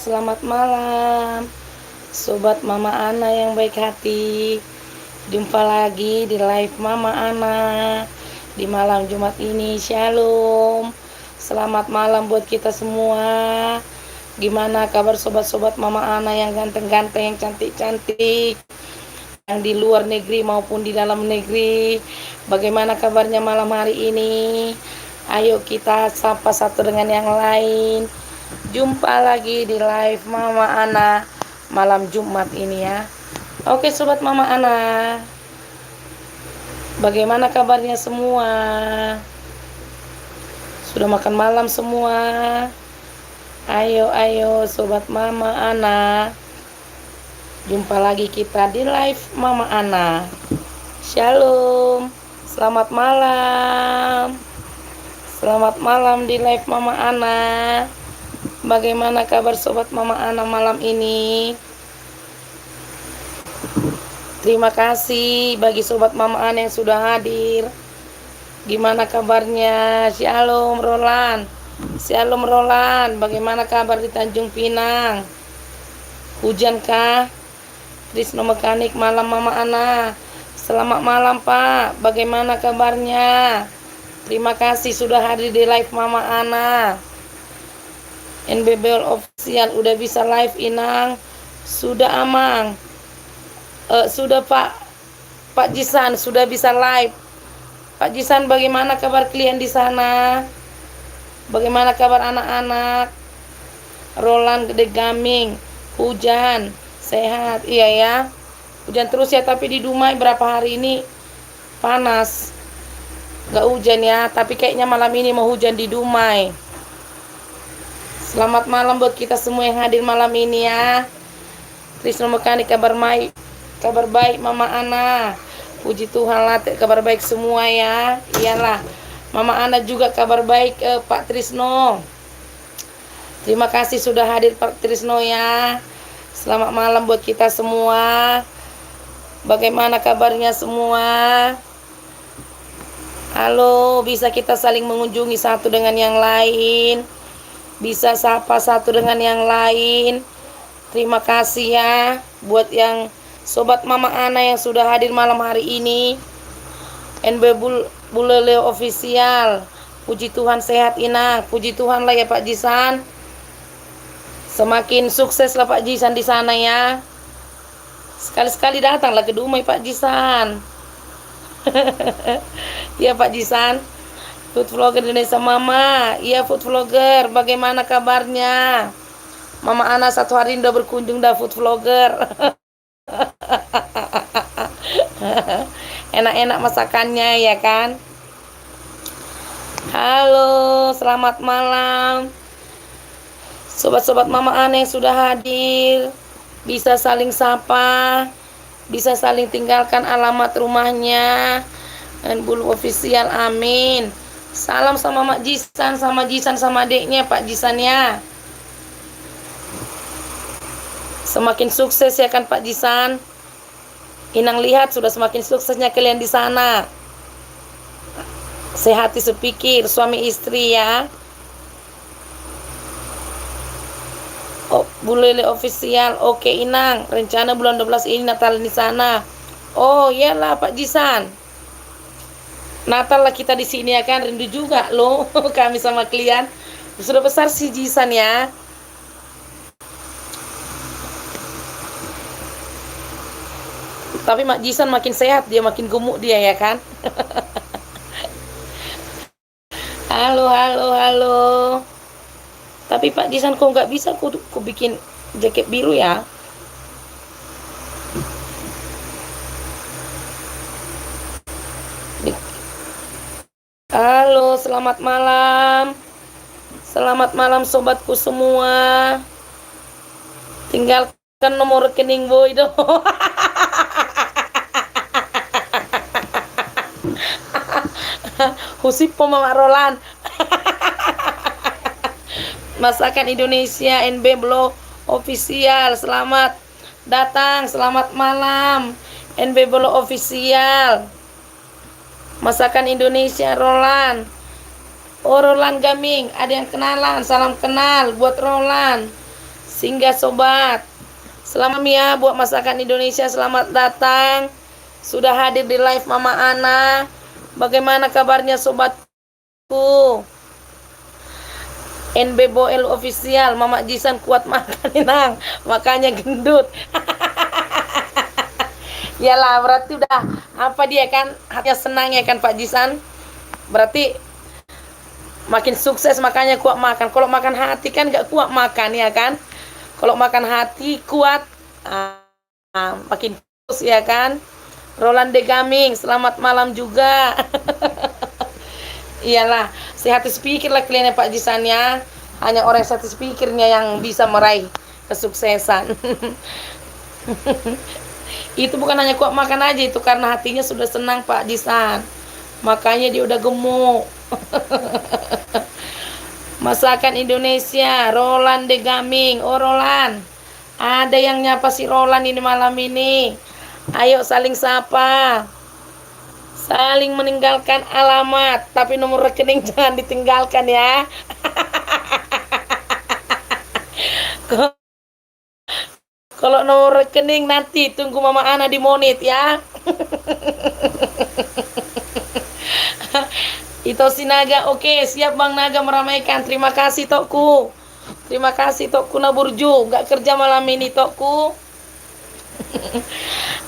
selamat malam Sobat Mama Ana yang baik hati. Jumpa lagi di live Mama Ana di malam Jumat ini. Shalom, selamat malam buat kita semua. Gimana kabar sobat-sobat Mama Ana yang ganteng-ganteng, yang cantik-cantik, yang di luar negeri maupun di dalam negeri? Bagaimana kabarnya malam hari ini? Ayo kita sapa satu dengan yang lain. Jumpa lagi di live Mama Ana malam Jumat ini ya. Oke sobat Mama Ana, bagaimana kabarnya semua? Sudah makan malam semua? Ayo sobat Mama Ana, jumpa lagi kita di live Mama Ana. Shalom, selamat malam. Selamat malam di live Mama Ana. Bagaimana kabar sobat Mama Ana malam ini? Terima kasih bagi sobat Mama Ana yang sudah hadir. Gimana kabarnya? Shalom Roland. Shalom Roland. Bagaimana kabar di Tanjung Pinang? Hujan kah? Trisno Mekanik malam Mama Ana. Selamat malam Pak. Bagaimana kabarnya? Terima kasih sudah hadir di live Mama Ana. NBBL official udah bisa live Inang. Sudah Amang. Sudah Pak Jisan sudah bisa live. Pak Jisan, bagaimana kabar klien di sana? Bagaimana kabar anak-anak? Roland Gede Gaming, hujan, sehat. Iya ya. Hujan terus ya, tapi di Dumai berapa hari ini panas. Gak hujan ya, tapi kayaknya malam ini mau hujan di Dumai. Selamat malam buat kita semua yang hadir malam ini ya. Trisno Mekanik kabar baik Mama Ana. Puji Tuhan lah, kabar baik semua ya. Iyalah, Mama Ana juga kabar baik Pak Trisno. Terima kasih sudah hadir Pak Trisno ya. Selamat malam buat kita semua. Bagaimana kabarnya semua? Halo, bisa kita saling mengunjungi satu dengan yang lain. Bisa sapa satu dengan yang lain. Terima kasih ya buat yang sobat Mama Ana yang sudah hadir malam hari ini. NB Buleleo official. Puji Tuhan sehat Inang. Puji Tuhan lah ya Pak Jisan. Semakin sukses lah Pak Jisan di sana ya. Sekali-sekali datanglah ke Dumai Pak Jisan. Ya Pak Jisan. Food vlogger Indonesia Mama. Iya food vlogger, bagaimana kabarnya? Mama Ana satu hari udah berkunjung dah food vlogger. Enak-enak masakannya ya kan? Halo, selamat malam sobat-sobat Mama Ana yang sudah hadir. Bisa saling sapa, bisa saling tinggalkan alamat rumahnya. Dan Bulu official, amin. Salam sama Mak Jisan, sama adiknya Pak Jisan ya. Semakin sukses ya kan Pak Jisan. Inang lihat sudah semakin suksesnya kalian di sana. Sehati sepikir suami istri ya. Oh, Bulele official. Oke Inang, rencana bulan 12 ini Natal di sana. Oh iyalah Pak Jisan. Natal lah kita di sini ya kan, rindu juga loh kami sama kalian. Sudah besar si Jisan ya. Tapi Mak Jisan makin sehat, dia makin gemuk dia ya kan. Halo. Tapi Pak Jisan kok nggak bisa ku bikin jaket biru ya. Halo, selamat malam. Selamat malam sobatku semua. Tinggalkan nomor rekening boy dong. Husipo Mama Roland. Masakan Indonesia NB Blog official. Selamat datang, selamat malam NB Blog official. Masakan Indonesia Roland. Oh Roland Gaming, ada yang kenalan, salam kenal buat Roland. Singgah sobat. Selamat ya buat masakan Indonesia, selamat datang. Sudah hadir di live Mama Ana. Bagaimana kabarnya sobatku? NB Boel official, Mama Jisan kuat makan inang, makanya gendut. Yalah, berarti udah apa dia kan, hatinya senang ya kan Pak Jisan. Berarti makin sukses makanya kuat makan. Kalau makan hati kan gak kuat makan ya kan. Kalau makan hati kuat, makin terus ya kan. Roland de Gaming, selamat malam juga. Iyalah, sehat sepikir lah kliennya Pak Jisan ya. Hanya orang sehat sepikirnya yang bisa meraih kesuksesan. Itu bukan hanya kuat makan aja, itu karena hatinya sudah senang Pak Jisan. Makanya dia udah gemuk. Masakan Indonesia, Roland de Gaming. Oh Roland, ada yang nyapa si Roland ini malam ini. Ayo saling sapa. Saling meninggalkan alamat, tapi nomor rekening jangan ditinggalkan ya. Kalau nomor rekening nanti tunggu Mama Ana di monit ya. Itu si Naga, oke siap Bang Naga meramaikan. Terima kasih Tokku. Terima kasih Tokku Naburju, nggak kerja malam ini Tokku.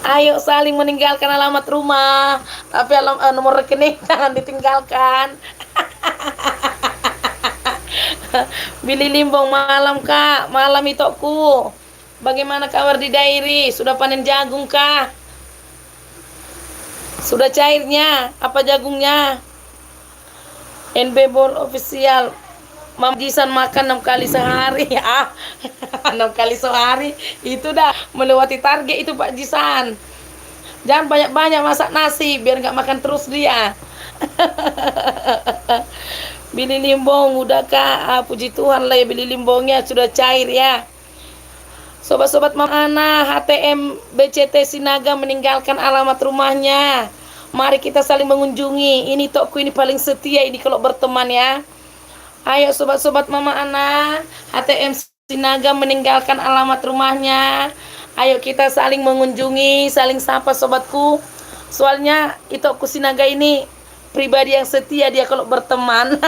Ayo saling meninggalkan alamat rumah, tapi nomor rekening jangan ditinggalkan. Billy Limbong malam Kak, malam Itokku. Bagaimana kabar di Dairi? Sudah panen jagung kah? Sudah cairnya? Apa jagungnya? NB Ball official. Mama Jisan makan 6 kali sehari ya. 6 kali sehari itu dah melewati target itu Pak Jisan. Jangan banyak-banyak masak nasi biar nggak makan terus dia. Billy Limbong udah Kak, puji Tuhan lah ya, Billy Limbongnya sudah cair ya. Sobat-sobat Mama Ana, HTM BCT Sinaga meninggalkan alamat rumahnya. Mari kita saling mengunjungi. Ini tokku ini paling setia ini kalau berteman ya. Ayo sobat-sobat Mama Ana, HTM Sinaga meninggalkan alamat rumahnya. Ayo kita saling mengunjungi, saling sapa sobatku. Soalnya Itokku Sinaga ini pribadi yang setia dia kalau berteman.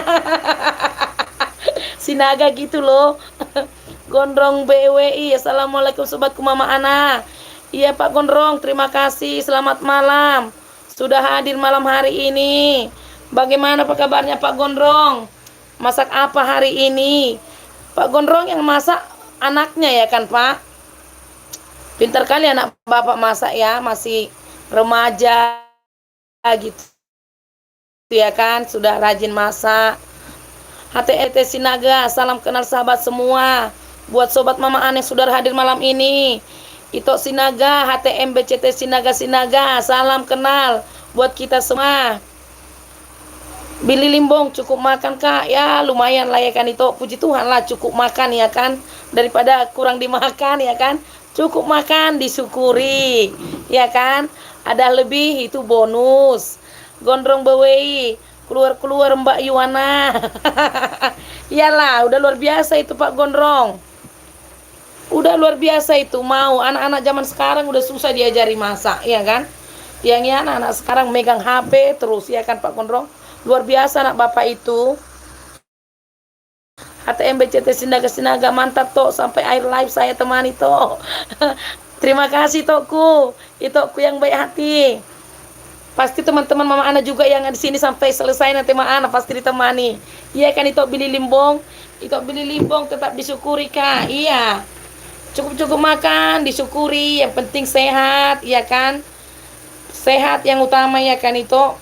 Sinaga gitu loh. Gondrong BWI, assalamualaikum sobatku Mama Ana. Iya Pak Gondrong, terima kasih, selamat malam. Sudah hadir malam hari ini. Bagaimana apa kabarnya Pak Gondrong? Masak apa hari ini? Pak Gondrong yang masak anaknya ya kan Pak? Pintar kali anak Bapak masak ya, masih remaja gitu ya kan, sudah rajin masak. HTT Sinaga, salam kenal sahabat semua. Buat sobat Mama Ana yang sudah hadir malam ini. Itok Sinaga, HTM BCT Sinaga, salam kenal buat kita semua. Billy Limbong, cukup makan Kak? Ya lumayan lah ya kan itu, puji Tuhan lah cukup makan ya kan, daripada kurang dimakan ya kan. Cukup makan disyukuri ya kan, ada lebih itu bonus. Gondrong BWI, keluar Mbak Yuwana. Iyalah udah luar biasa itu Pak Gondrong, udah luar biasa itu. Mau anak-anak zaman sekarang udah susah diajari masak ya kan. Yang anak-anak sekarang megang HP terus ya kan Pak Gondrong. Luar biasa anak Bapak itu. HTM BCT Sinaga mantap Tok, sampai air live saya temani Tok. Terima kasih Tokku, Itokku yang baik hati. Pasti teman-teman Mama Ana juga yang di sini sampai selesai nanti Mama Ana pasti ditemani. Iya kan Itok Billy Limbong? Itok Billy Limbong tetap disyukuri Kak. Iya. Cukup-cukup makan, disyukuri, yang penting sehat, ya kan? Sehat yang utama ya kan itu.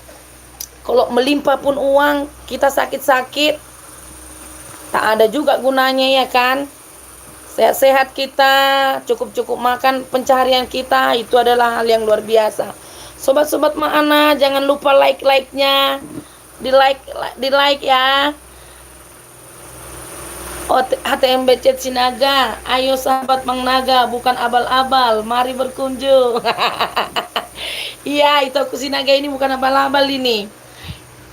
Kalau melimpah pun uang, kita sakit-sakit, tak ada juga gunanya ya kan. Sehat-sehat kita, cukup-cukup makan, pencaharian kita, itu adalah hal yang luar biasa. Sobat-sobat Mama Ana, jangan lupa like-nya, di like ya. HTMBC Sinaga, ayo sahabat Mang Naga, bukan abal-abal, mari berkunjung. Iya, itu aku Sinaga ini bukan abal-abal ini.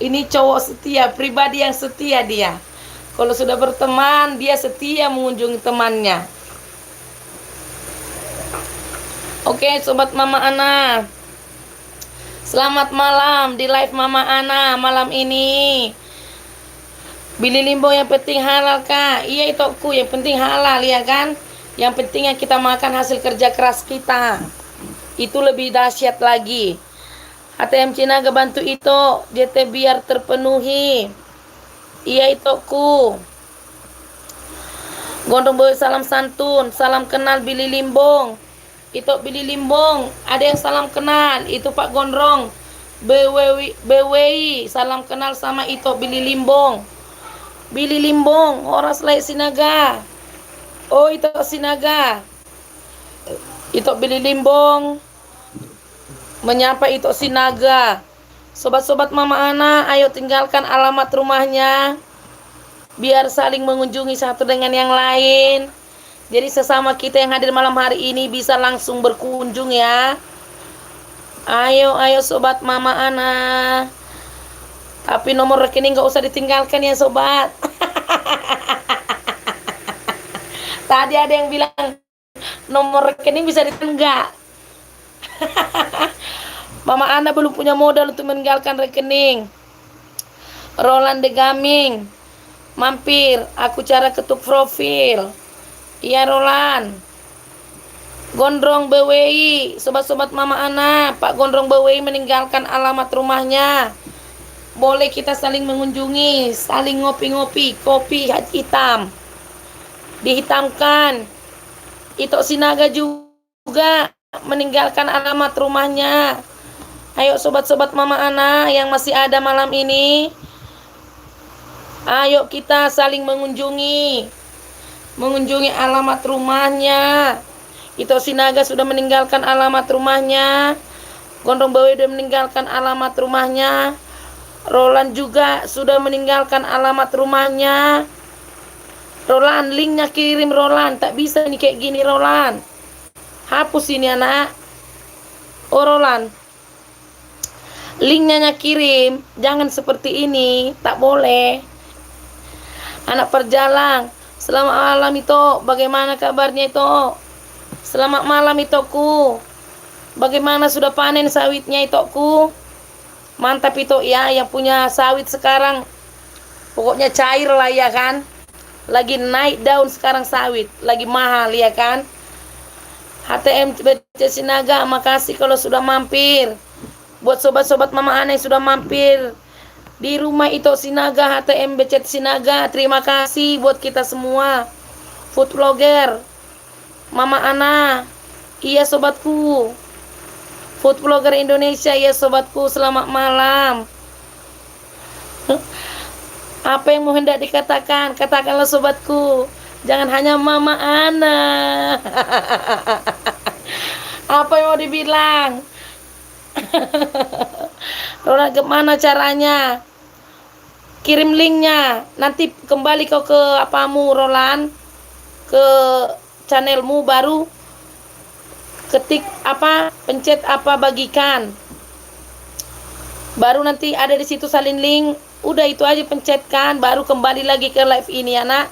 Ini cowok setia, pribadi yang setia dia. Kalau sudah berteman, dia setia mengunjungi temannya. Oke, sobat Mama Ana. Selamat malam di live Mama Ana malam ini. Bili limbo yang penting halal, Kak. Iya itoku, yang penting halal ya kan. Yang pentingnya kita makan hasil kerja keras kita. Itu lebih dahsyat lagi. ATM Cinaga bantu itu JT biar terpenuhi. Iya itoku. Gondrong bawa salam santun, salam kenal Bili Limbong. Itu Bili Limbong, ada yang salam kenal, itu Pak Gondrong. BWI, salam kenal sama itu Bili Limbong. Bili Limbong, orang selai Sinaga. Oh, itu Sinaga. Itu Bili Limbong menyapa itu Sinaga. Sobat-sobat Mama Ana, ayo tinggalkan alamat rumahnya. Biar saling mengunjungi satu dengan yang lain. Jadi sesama kita yang hadir malam hari ini bisa langsung berkunjung ya. Ayo sobat Mama Ana. Tapi nomor rekening gak usah ditinggalkan ya sobat. Tadi ada yang bilang nomor rekening bisa ditinggal. Mama Ana belum punya modal untuk meninggalkan rekening. Roland de Gaming, mampir, aku cara ketuk profil. Iya Roland. Gondrong BWI, sobat-sobat Mama Ana, Pak Gondrong BWI meninggalkan alamat rumahnya. Boleh kita saling mengunjungi, saling ngopi-ngopi, kopi hitam. Dihitamkan. Itu Sinaga juga meninggalkan alamat rumahnya. Ayo sobat-sobat Mama Ana yang masih ada malam ini. Ayo kita saling mengunjungi alamat rumahnya. Itu Sinaga sudah meninggalkan alamat rumahnya. Gondrong Bawe sudah meninggalkan alamat rumahnya. Roland juga sudah meninggalkan alamat rumahnya. Roland, linknya kirim Roland. Tak bisa nih kayak gini Roland. Hapus ini anak. Oh Roland, linknya kirim. Jangan seperti ini. Tak boleh. Anak perjalang. Selamat malam itu. Bagaimana kabarnya itu? Selamat malam itoku. Bagaimana sudah panen sawitnya itoku? Mantap itu ya, yang punya sawit sekarang pokoknya cair lah ya kan. Lagi naik daun sekarang sawit, lagi mahal ya kan. HTM BC Sinaga, makasih kalau sudah mampir. Buat sobat-sobat Mama Ana yang sudah mampir di rumah itu Sinaga, HTM BC Sinaga, terima kasih buat kita semua. Food vlogger Mama Ana, iya sobatku. Food vlogger Indonesia, iya sobatku, selamat malam. Apa yang mau hendak dikatakan? Katakanlah sobatku. Jangan hanya Mama Ana. Apa yang mau dibilang? Roland, gimana caranya? Kirim linknya. Nanti kembali kau ke apamu Roland, ke channelmu baru ketik apa, pencet apa, bagikan. Baru nanti ada di situ salin link. Udah itu aja pencetkan, baru kembali lagi ke live ini anak.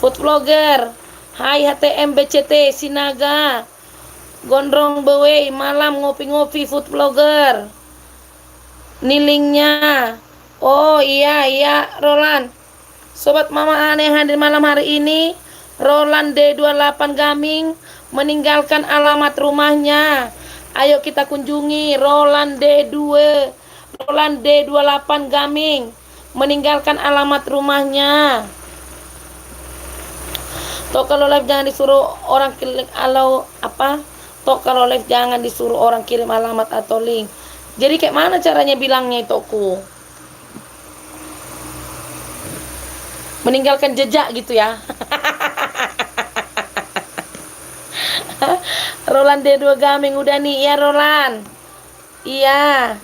Food vlogger, hai HTM BCT Sinaga. Gondrong Bewe, malam ngopi-ngopi food vlogger. Ini linknya. Oh iya Roland. Sobat Mama Ana yang hadir malam hari ini, Roland D28 Gaming meninggalkan alamat rumahnya. Ayo kita kunjungi Roland D28 Gaming meninggalkan alamat rumahnya. Toh kalau live jangan disuruh orang kirim kalau live jangan disuruh orang kirim alamat atau link. Jadi kayak mana caranya bilangnya itoku? Meninggalkan jejak gitu ya. Roland D2 Gaming udah nih ya Roland. Iya.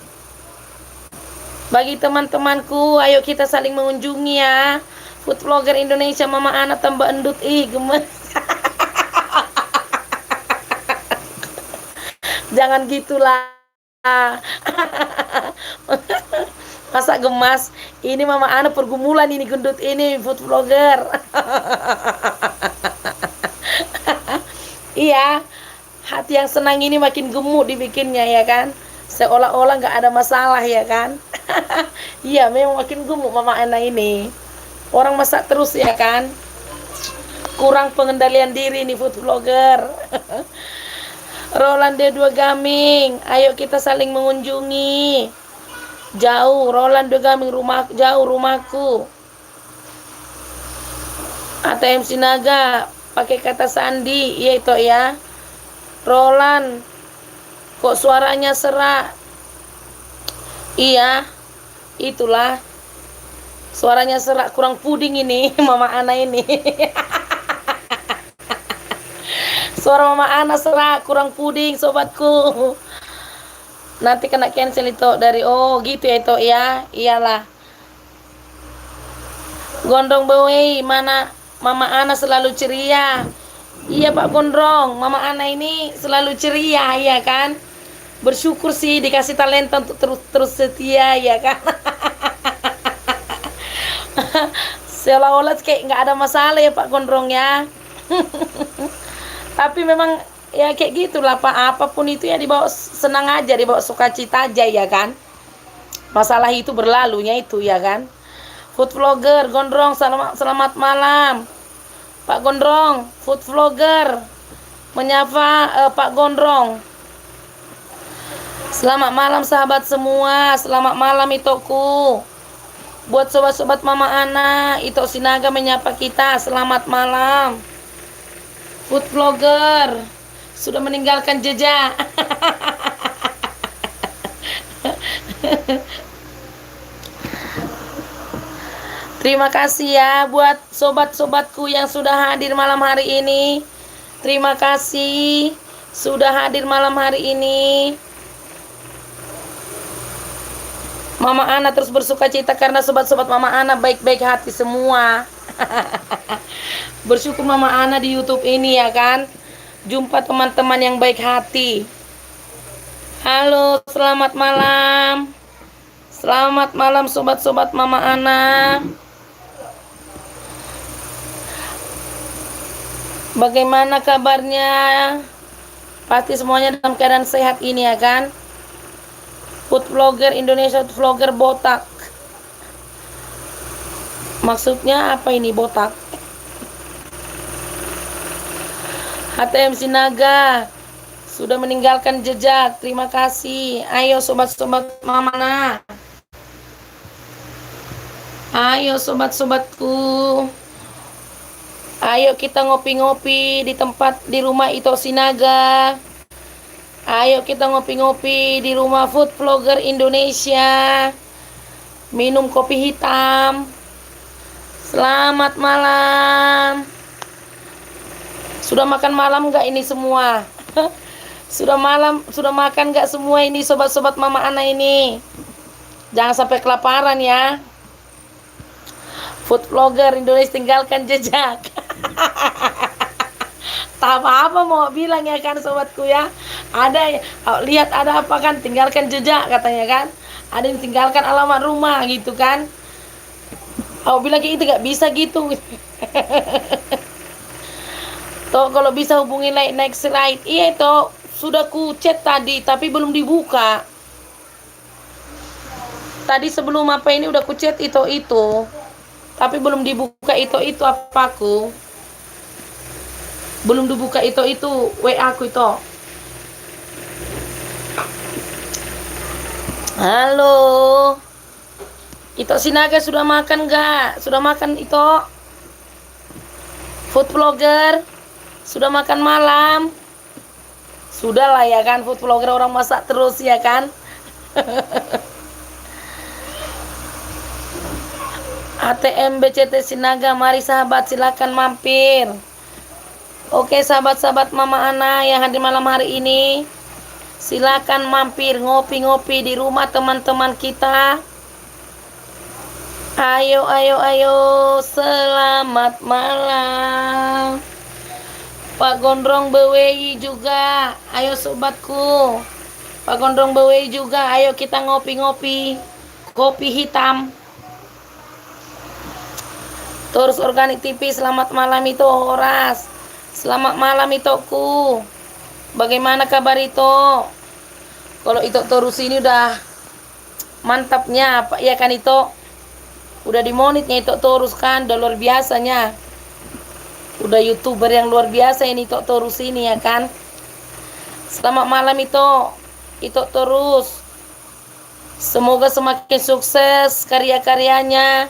Bagi teman-temanku, ayo kita saling mengunjungi ya. Food vlogger Indonesia Mama Ana tambah endut. Ih, gemes. Jangan gitulah. Masa gemas? Ini Mama Ana pergumulan ini gendut ini food vlogger. Iya. Hati yang senang ini makin gemuk dibikinnya ya kan. Seolah-olah nggak ada masalah ya kan. Iya memang makin gemuk Mama Ana ini. Orang masak terus ya kan. Kurang pengendalian diri nih food vlogger. Rolanda 2 Gaming, ayo kita saling mengunjungi. Jauh, Rolanda 2 Gaming, jauh rumahku. ATM Sinaga, pakai kata sandi, iya itu ya. Roland, kok suaranya serak? Iya, itulah. Suaranya serak, kurang puding ini, Mama Ana ini. Suara Mama Ana serak, kurang puding sobatku. Nanti kena cancel itu dari gitu ya itu ya. Iyalah. Gondrong Bewei, mana Mama Ana selalu ceria. Iya Pak Gondrong, Mama Ana ini selalu ceria ya kan. Bersyukur sih dikasih talenta untuk terus setia ya kan. Seolah-olah kayak nggak ada masalah ya Pak Gondrong ya. Tapi memang ya kayak gitulah Pak, apapun itu ya dibawa senang aja, dibawa sukacita aja ya kan. Masalah itu berlalunya itu ya kan. Food vlogger Gondrong, selamat malam Pak Gondrong. Food vlogger menyapa Pak Gondrong. Selamat malam sahabat semua, selamat malam Itoku. Buat sobat-sobat Mama Ana, Ito Sinaga menyapa kita, selamat malam. Food vlogger sudah meninggalkan jejak. Terima kasih ya buat sobat-sobatku yang sudah hadir malam hari ini. Terima kasih sudah hadir malam hari ini. Mama Ana terus bersuka cita karena sobat-sobat Mama Ana baik-baik hati semua. Bersyukur Mama Ana di YouTube ini ya kan. Jumpa teman-teman yang baik hati. Halo, selamat malam. Selamat malam sobat-sobat Mama Ana. Bagaimana kabarnya? Pasti semuanya dalam keadaan sehat ini ya kan. Food vlogger Indonesia, food vlogger botak. Maksudnya apa ini botak? ATM Sinaga sudah meninggalkan jejak. Terima kasih. Ayo sobat-sobat Mama Ana. Ayo sobat-sobatku. Ayo kita ngopi-ngopi di rumah Ito Sinaga. Ayo kita ngopi-ngopi di rumah food vlogger Indonesia. Minum kopi hitam. Selamat malam. Sudah makan malam nggak ini semua? Sudah makan nggak semua ini sobat-sobat Mama Ana ini? Jangan sampai kelaparan ya. Food vlogger Indonesia tinggalkan jejak. Tak apa-apa mau bilang ya kan sobatku ya. Ada lihat ada apa kan, tinggalkan jejak katanya kan. Ada yang tinggalkan alamat rumah gitu kan. Aku bilang kayak itu nggak bisa gitu. Toh kalau bisa hubungi next ride. Iya toh sudah ku chat tadi tapi belum dibuka. Tadi sebelum apa ini udah ku chat itu tapi belum dibuka itu apaku. Belum dibuka itu WA aku itu. Halo. Ito Sinaga sudah makan nggak? Sudah makan itu? Food vlogger sudah makan malam? Sudah lah ya kan, food vlogger orang masak terus ya kan. ATM BCT Sinaga, mari sahabat silakan mampir. Oke sahabat-sahabat Mama Ana yang hadir malam hari ini, silakan mampir ngopi-ngopi di rumah teman-teman kita. Ayo, selamat malam. Pak Gondrong Bewei juga, ayo sobatku. Pak Gondrong Bewei juga, ayo kita ngopi-ngopi kopi hitam. Terus Organik TV, selamat malam itu Horas. Selamat malam Itoku. Bagaimana kabar Ito? Kalau Ito terus ini udah mantapnya, Pak, ya kan Ito? Udah dimonitnya Ito terus kan, udah luar biasanya. Udah YouTuber yang luar biasa ini Ito terus ini ya kan. Selamat malam Ito. Ito terus. Semoga semakin sukses karya-karyanya,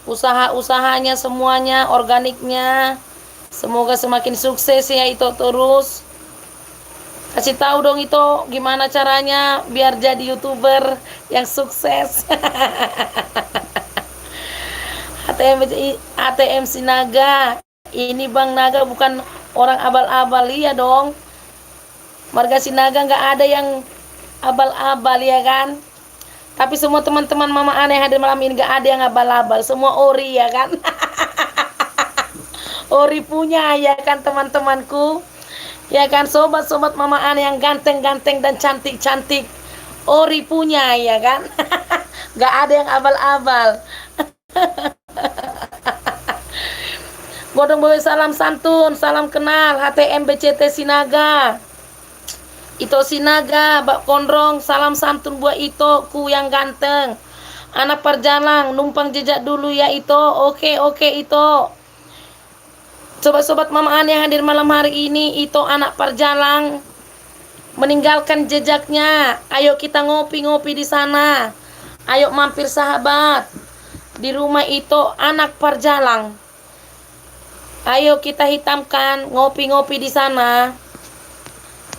usaha-usahanya semuanya, organiknya. Semoga semakin sukses ya Ito terus. Kasih tahu dong itu gimana caranya biar jadi YouTuber yang sukses. ATM si Naga. Ini Bang Naga bukan orang abal-abal ya dong. Marga si Naga nggak ada yang abal-abal ya kan. Tapi semua teman-teman Mama Ana yang hadir malam ini nggak ada yang abal-abal. Semua ori ya kan. Ori punya ya kan teman-temanku. Ya kan sobat-sobat Mama Ana yang ganteng-ganteng dan cantik-cantik. Ori punya ya kan. Gak ada yang abal-abal. Godong bawa salam santun, salam kenal. HTM BCT Sinaga. Ito Sinaga, Bak Kondrong, salam santun buat Ito ku yang ganteng. Anak perjalang, numpang jejak dulu ya Ito. Oke Ito. Sobat-sobat Mama Ana yang hadir malam hari ini, Ito anak perjalang meninggalkan jejaknya. Ayo kita ngopi-ngopi di sana. Ayo mampir sahabat di rumah Ito anak perjalang. Ayo kita hitamkan ngopi-ngopi di sana.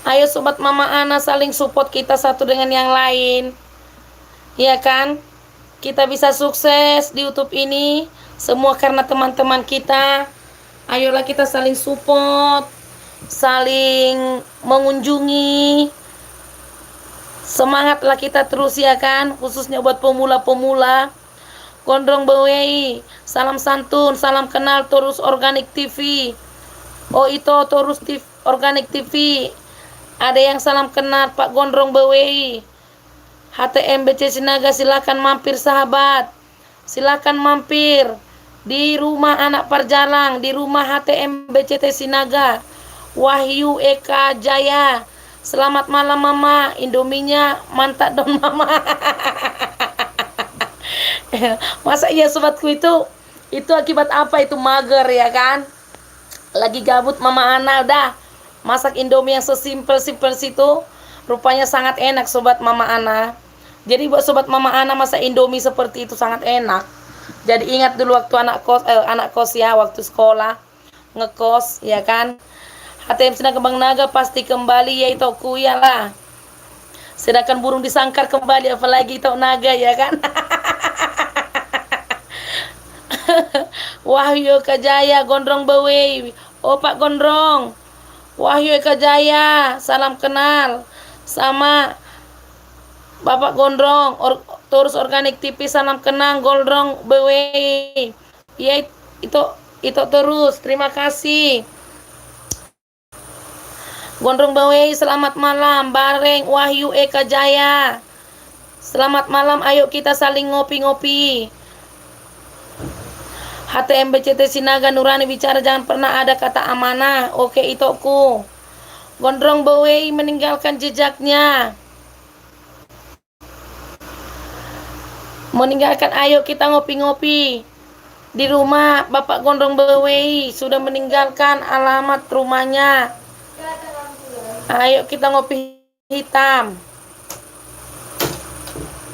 Ayo sobat Mama Ana saling support kita satu dengan yang lain. Ya kan? Kita bisa sukses di YouTube ini semua karena teman-teman kita. Ayolah kita saling support, saling mengunjungi. Semangatlah kita terus ya kan, khususnya buat pemula-pemula. Gondrong Bawei, salam santun, salam kenal terus Organik TV. Oh itu terus Organik TV. Ada yang salam kenal Pak Gondrong Bawei. HTM BC Sinaga, silakan mampir sahabat. Silakan mampir di rumah anak perjalang, di rumah HTM BCT Sinaga. Wahyu Eka Jaya, selamat malam Mama. Indominya mantap dong Mama. Masa iya sobatku itu akibat apa? Itu mager ya kan. Lagi gabut Mama Ana udah masak Indomie yang sesimpel-simpel situ. Rupanya sangat enak sobat Mama Ana. Jadi buat sobat Mama Ana masak Indomie seperti itu sangat enak. Jadi ingat dulu waktu anak kos ya, waktu sekolah ngekos ya kan. HTM Sinaga Bang Naga pasti kembali ya itu kuya lah. Sedangkan burung disangkar kembali, apalagi itu naga ya kan. Wahyu Eka Jaya, Gondrong Bawei. Oh Pak Gondrong, Wahyu Eka Jaya, salam kenal sama Bapak Gondrong, terus Organik TV, salam kenal Gondrong Bawei. Ya itu terus, terima kasih. Gondrong Bawei, selamat malam. Bareng Wahyu Eka Jaya, selamat malam. Ayo kita saling ngopi-ngopi. HTM BCT Sinaga Nurani bicara jangan pernah ada kata amanah. Oke itoku. Gondrong Bawei meninggalkan jejaknya. Meninggalkan, ayo kita ngopi-ngopi di rumah Bapak Gondrong Bawei. Sudah meninggalkan alamat rumahnya. Ayo kita ngopi hitam.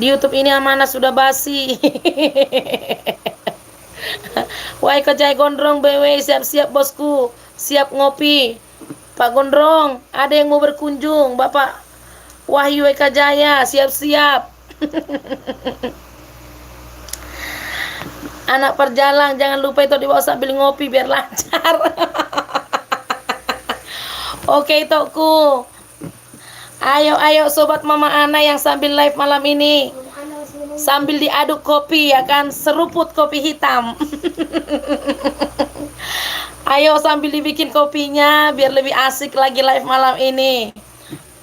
Di YouTube ini amanah sudah basi. Wahai Kejai Gondrong Bawei, siap-siap bosku, siap ngopi. Pak Gondrong, ada yang mau berkunjung. Bapak Wahyu Eka Jaya, siap-siap. Anak perjalang, jangan lupa itu dibawa sambil ngopi biar lancar. Oke toku. Ayo sobat Mama Ana yang sambil live malam ini, sambil diaduk kopi ya kan, seruput kopi hitam. Ayo sambil dibikin kopinya biar lebih asik lagi live malam ini.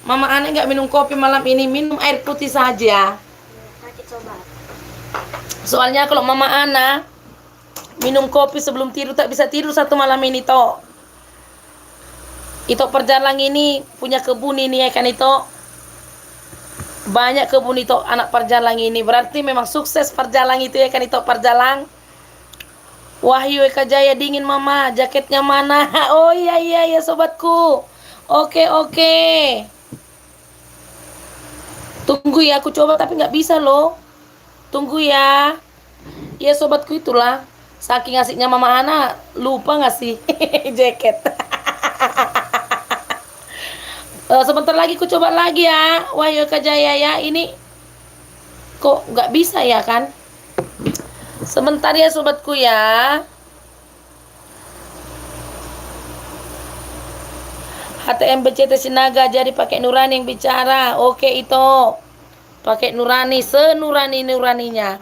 Mama Ana nggak minum kopi malam ini, minum air putih saja. Soalnya kalau Mama Ana minum kopi sebelum tidur tak bisa tidur satu malam ini toh. Ito Perjalang ini punya kebun ini ya kan Ito. Banyak kebun Ito anak Perjalang ini. Berarti memang sukses Perjalang itu ya kan Ito Perjalang. Wahyu Eka Jaya dingin mama, jaketnya mana? Oh iya iya ya sobatku. Oke oke. Tunggu ya aku coba tapi nggak bisa loh. Tunggu ya. Ya sobatku itulah. Saking asiknya mama Ana lupa ngasih jaket. Sebentar lagi ku coba lagi ya. Wahyu Eka Jaya ya. Ini kok nggak bisa ya kan? Sebentar ya sobatku ya. HTM BCT Sinaga jadi pakai Nurani yang bicara. Oke itu. Pakai Nurani senurani-nuraninya.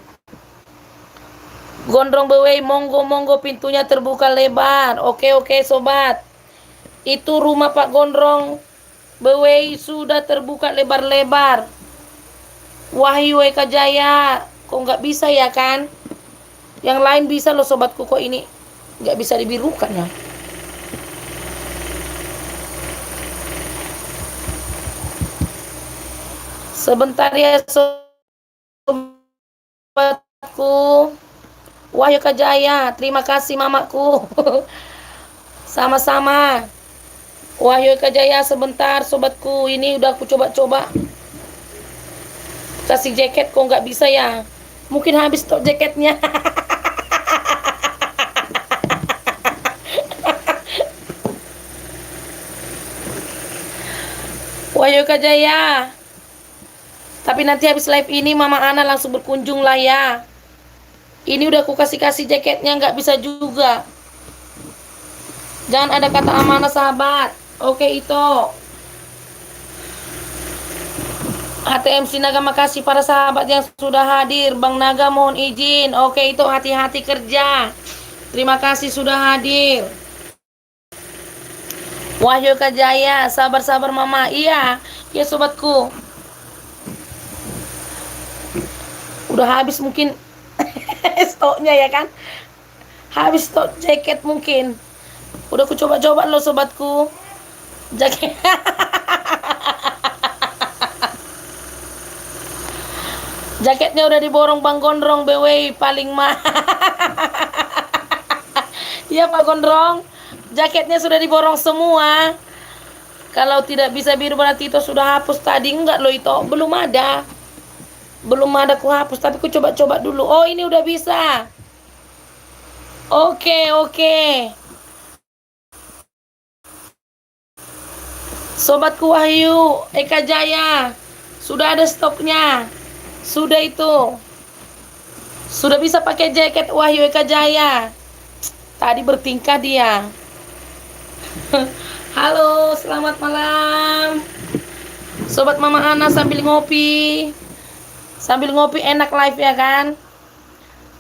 Gondrong bewei monggo pintunya terbuka lebar. Oke sobat. Itu rumah Pak Gondrong bewei sudah terbuka lebar-lebar. Wahyu Eka Jaya. Kok nggak bisa ya kan? Yang lain bisa loh sobatku, kok ini nggak bisa dibirukan ya. Sebentar ya sobatku. Wahyu Eka Jaya, terima kasih mamaku. Sama-sama. Wahyu Eka Jaya sebentar sobatku. Ini udah aku coba-coba kasih jaket kok nggak bisa ya. Mungkin habis stok jaketnya. Wahyu Eka Jaya. Tapi nanti habis live ini Mama Ana langsung berkunjung lah ya. Ini udah aku kasih jaketnya nggak bisa juga. Jangan ada kata amanah sahabat. Oke itu. HTM Sinaga makasih para sahabat yang sudah hadir. Bang Naga mohon izin. Oke itu hati-hati kerja. Terima kasih sudah hadir. Wahyu Eka Jaya, sabar-sabar mama. Iya, ya sobatku. Udah habis mungkin stoknya ya kan. Habis stok jaket mungkin. Udah aku coba-coba loh sobatku. Jaket. Jaketnya udah diborong Bang Gondrong BW paling mah. Iya Pak Gondrong. Jaketnya sudah diborong semua. Kalau tidak bisa biru berarti itu sudah hapus tadi. Enggak loh itu. Belum ada. Belum ada ku hapus. Tapi ku coba-coba dulu. Oh ini udah bisa. Oke. Sobatku Wahyu Eka Jaya. Sudah ada stoknya. Sudah itu. Sudah bisa pakai jaket Wahyu Eka Jaya. Tadi bertingkah dia. Halo, selamat malam. Sobat Mama Ana sambil ngopi. Sambil ngopi enak live ya kan?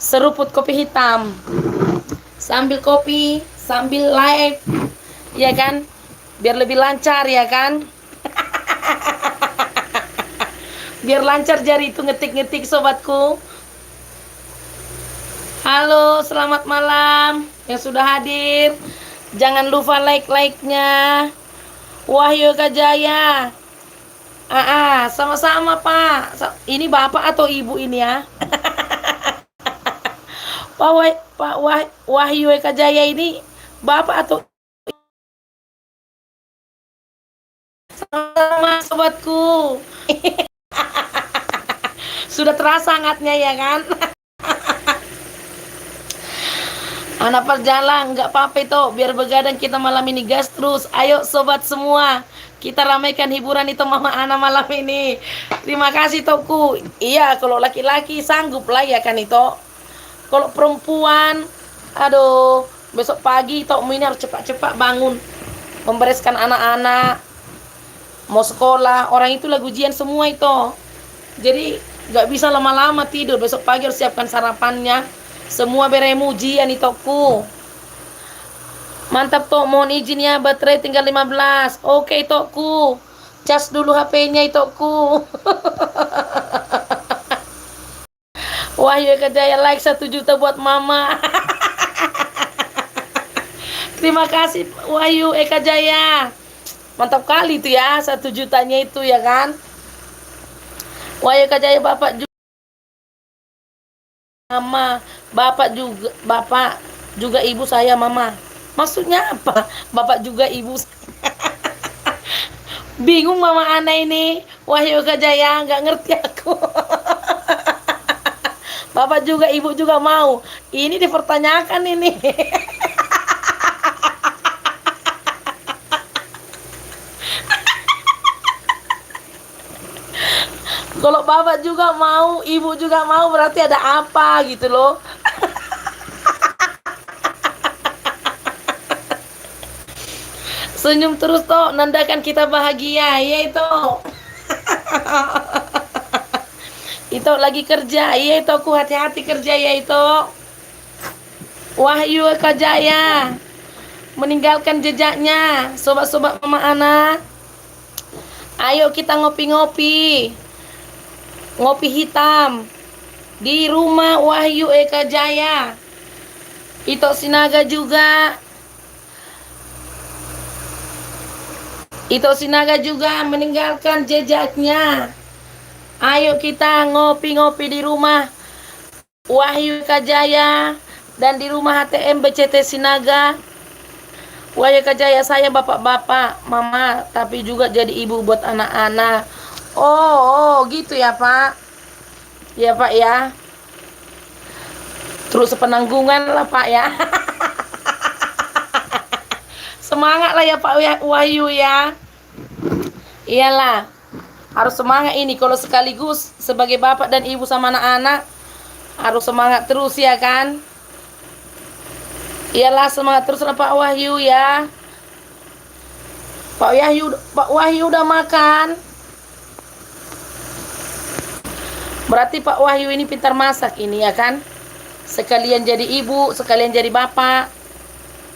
Seruput kopi hitam. Sambil kopi, sambil live. Ya kan? Biar lebih lancar ya kan? Biar lancar jari itu ngetik-ngetik sobatku. Halo, selamat malam yang sudah hadir. Jangan lupa like-nya. Wahyu Eka Jaya. Sama-sama Pak. Ini Bapak atau Ibu ini ya? Pak Wahyu Eka Jaya ini Bapak atau sama sobatku. Sudah terasa hangatnya ya kan? Anak Perjalang, nggak apa-apa itu. Biar begadang kita malam ini gas terus. Ayo sobat semua. Kita ramaikan hiburan itu Mama Ana malam ini. Terima kasih Toku. Iya, kalau laki-laki sanggup lah ya kan itu. Kalau perempuan, aduh, besok pagi Tok ini harus cepat-cepat bangun. Membereskan anak-anak. Mau sekolah, orang itu lagi ujian semua itu. Jadi nggak bisa lama-lama tidur. Besok pagi harus siapkan sarapannya. Semua beremu ujian itu Tokku. Mantap Tok, mohon izin ya, baterai tinggal 15. Oke Tokku. Cas dulu HP-nya Tokku. Wahyu Eka Jaya like 1 juta buat mama. Terima kasih Wahyu Eka Jaya. Mantap kali itu ya, 1 jutanya itu ya kan. Wahyu Kak Jaya, bapak juga mama, bapak juga ibu saya mama. Maksudnya apa? Bapak juga ibu. Bingung mama Ana ini. Wahyu Kak Jaya, nggak ngerti aku. Bapak juga ibu juga mau. Ini dipertanyakan ini. Kalau bapak juga mau, ibu juga mau, berarti ada apa gitu loh. Senyum terus toh, nandakan kita bahagia, ya itu. Itu lagi kerja, ya itu, aku hati-hati kerja ya itu. Wahyu Kak Jaya meninggalkan jejaknya. Sobat-sobat Mama Ana, ayo kita ngopi-ngopi. Ngopi hitam di rumah Wahyu Eka Jaya. Ito Sinaga juga. Ito Sinaga juga meninggalkan jejaknya. Ayo kita ngopi-ngopi di rumah Wahyu Eka Jaya dan di rumah HTM BCT Sinaga. Wahyu Eka Jaya, saya bapak-bapak, mama, tapi juga jadi ibu buat anak-anak. Oh, gitu ya Pak. Ya Pak ya. Terus penanggungan lah Pak ya. Semangat lah ya Pak Wahyu ya. Iyalah, harus semangat ini. Kalau sekaligus sebagai bapak dan ibu sama anak-anak, harus semangat terus ya kan. Iyalah, semangat terus lah Pak Wahyu ya. Pak Wahyu udah makan. Berarti Pak Wahyu ini pintar masak ini ya kan. Sekalian jadi ibu, sekalian jadi bapak.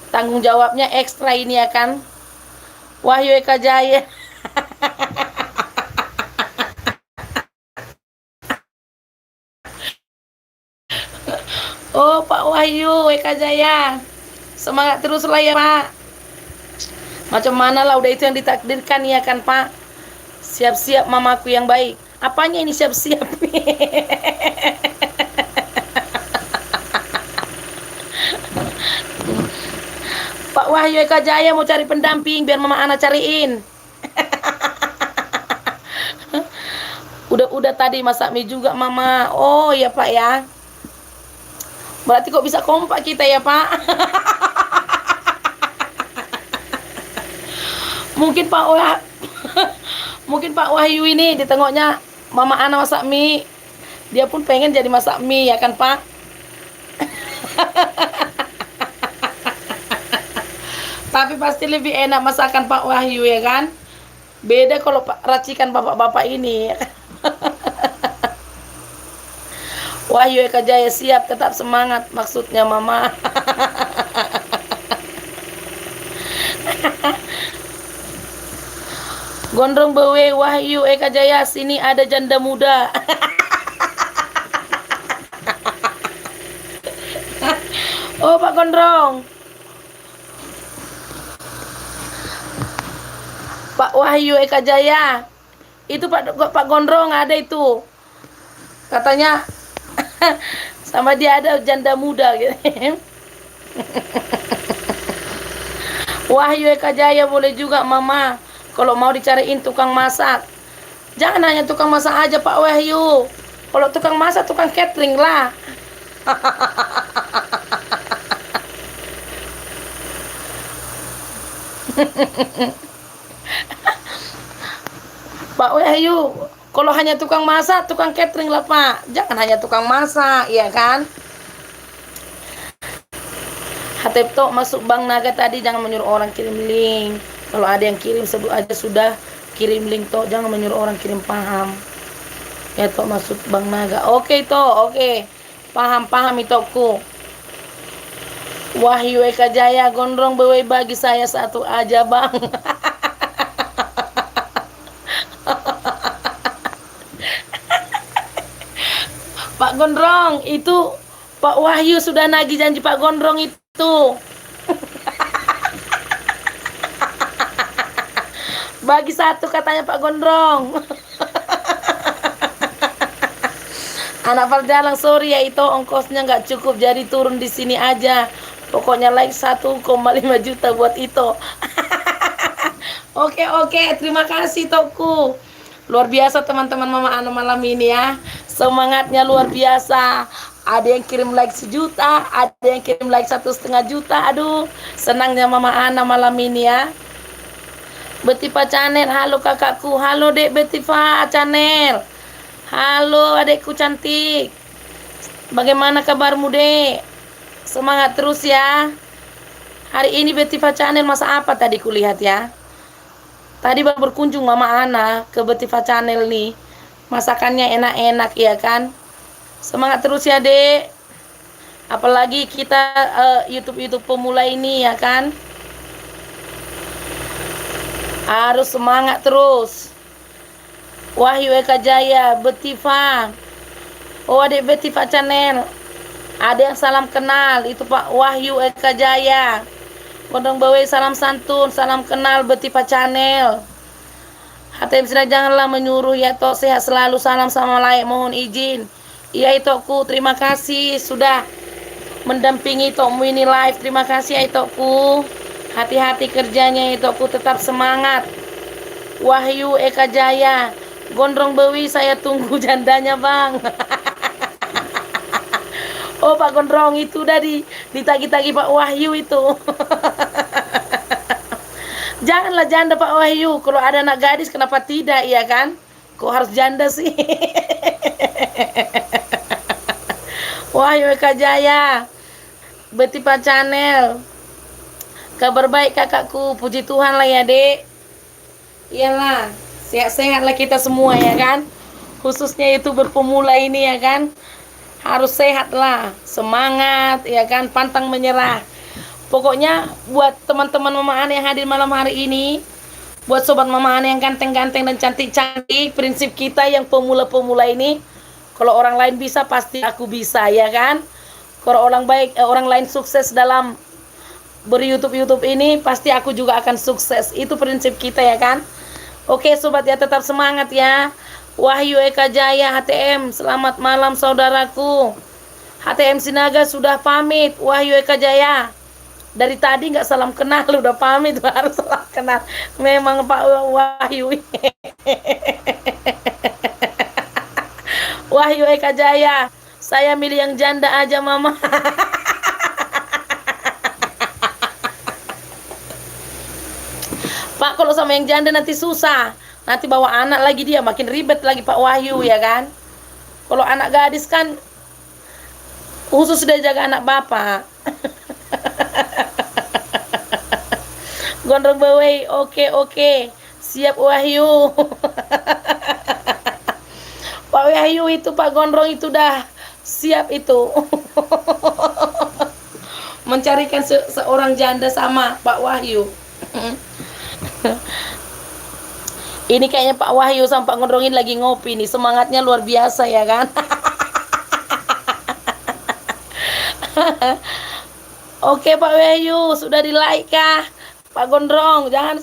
Tanggung jawabnya ekstra ini ya kan. Wahyu Eka Jaya. Oh Pak Wahyu Eka Jaya, semangat terus lah ya Pak. Macam mana lah, udah itu yang ditakdirkan ya kan Pak. Siap-siap mamaku yang baik. Apanya ini siap-siap? Pak Wahyu Eka Jaya mau cari pendamping, biar Mama Ana cariin. Udah tadi masak mie juga Mama. Oh ya Pak ya. Berarti kok bisa kompak kita ya Pak. Mungkin Pak Wahyu ini ditengoknya Mama Ana masak mie, dia pun pengen jadi masak mie ya kan Pak. Tapi pasti lebih enak masakan Pak Wahyu ya kan. Beda kalau racikan bapak-bapak ini. Wahyu Eka Jaya siap, tetap semangat maksudnya Mama. Gondrong bewe Wahyu Eka Jaya, sini ada janda muda. Oh Pak Gondrong. Pak Wahyu Eka Jaya. Itu Pak Gondrong ada itu. Katanya sama dia ada janda muda gitu. Wahyu Eka Jaya boleh juga Mama. Kalau mau dicariin tukang masak. Jangan hanya tukang masak aja Pak Wahyu. Kalau tukang masak, tukang catering lah. Pak Wahyu, kalau hanya tukang masak, tukang catering lah Pak. Jangan hanya tukang masak, ya kan? Hatepto masuk Bang Naga tadi, jangan menyuruh orang kirim link. Kalau ada yang kirim sebut aja sudah kirim link toh, jangan menyuruh orang kirim, paham? Ya toh masuk Bang Naga. Oke toh, oke. Paham itoku. Wahyu Eka Jaya, gondrong bewe bagi saya satu aja Bang. Pak Gondrong, itu Pak Wahyu sudah nagih janji Pak Gondrong itu. Bagi satu katanya Pak Gondrong. Anak Parjalang, sorry ya, itu ongkosnya nggak cukup, jadi turun di sini aja. Pokoknya like 1,5 juta buat itu. Oke, terima kasih Toku. Luar biasa teman-teman Mama Ana malam ini ya. Semangatnya luar biasa. Ada yang kirim like 1 juta, ada yang kirim like 1,5 juta. Aduh, senangnya Mama Ana malam ini ya. Betifa Channel, halo kakakku. Halo Dek Betifa Channel. Halo adekku cantik. Bagaimana kabarmu Dek? Semangat terus ya. Hari ini Betifa Channel masak apa tadi kulihat ya. Tadi baru berkunjung Mama Ana ke Betifa Channel nih. Masakannya enak-enak ya kan. Semangat terus ya Dek. Apalagi kita YouTube pemula ini ya kan. Harus semangat terus. Wahyu Eka Jaya, Betifa. Oh adek Betifa Channel. Ada yang salam kenal, itu Pak Wahyu Eka Jaya. Gondong bawe salam santun, salam kenal Betifa Channel. HTM Sina janganlah menyuruh ya Tok, sehat selalu, salam sama layak, mohon izin. Iya Itokku, terima kasih sudah mendampingi Tokmu ini live. Terima kasih ya Itokku. Hati-hati kerjanya Itokku, tetap semangat. Wahyu Eka Jaya. Gondrong Bewi, saya tunggu jandanya Bang. Oh Pak Gondrong itu udah ditagi-tagi Pak Wahyu itu. Janganlah janda Pak Wahyu. Kalau ada anak gadis kenapa tidak ya kan? Kok harus janda sih? Wahyu Eka Jaya, Betifa Channel. Kabar baik kakakku, puji Tuhan lah ya Dek. Iyalah, sehat-sehat lah kita semua ya kan. Khususnya itu berpemula ini ya kan. Harus sehat lah, semangat ya kan, pantang menyerah. Pokoknya buat teman-teman Mama Ana yang hadir malam hari ini, buat sobat Mama Ana yang ganteng-ganteng dan cantik-cantik, prinsip kita yang pemula-pemula ini, kalau orang lain bisa pasti aku bisa ya kan. Kalau orang lain sukses dalam ber-YouTube ini, pasti aku juga akan sukses. Itu prinsip kita ya kan. Oke sobat ya, tetap semangat ya. Wahyu Eka Jaya HTM, selamat malam saudaraku. HTM Sinaga sudah pamit. Wahyu Eka Jaya, dari tadi nggak salam kenal, udah pamit baru salam kenal. Memang Pak Wahyu. Wahyu Eka Jaya, saya milih yang janda aja Mama. Pak, kalau sama yang janda nanti susah. Nanti bawa anak lagi dia, makin ribet lagi Pak Wahyu ya kan. Kalau anak gadis kan khusus sudah jaga anak bapak. Gondrong Bawei, oke. Siap Wahyu. Pak Wahyu itu, Pak Gondrong itu dah siap itu. Mencarikan seorang janda sama Pak Wahyu. Ini kayaknya Pak Wahyu sama Pak Gondrong ini lagi ngopi nih. Semangatnya luar biasa ya kan. Oke Pak Wahyu, sudah di like kah? Pak Gondrong, jangan.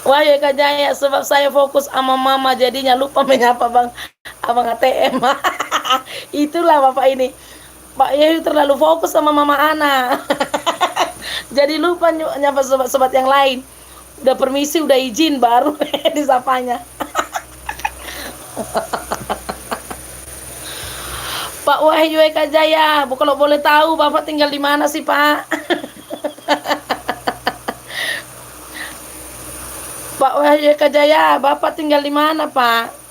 Wahyu Eka Jaya, sebab saya fokus sama Mama jadinya lupa menyapa Abang ATM. Itulah Bapak ini. Pak Wahyu terlalu fokus sama Mama Ana. Jadi lupa nyapa sobat-sobat yang lain. Udah permisi, udah izin baru disapanya. Pak Wahyu Eka Jaya, kalau boleh tahu Bapak tinggal di mana sih Pak? Pak Wahyu Eka Jaya, Bapak tinggal di mana Pak?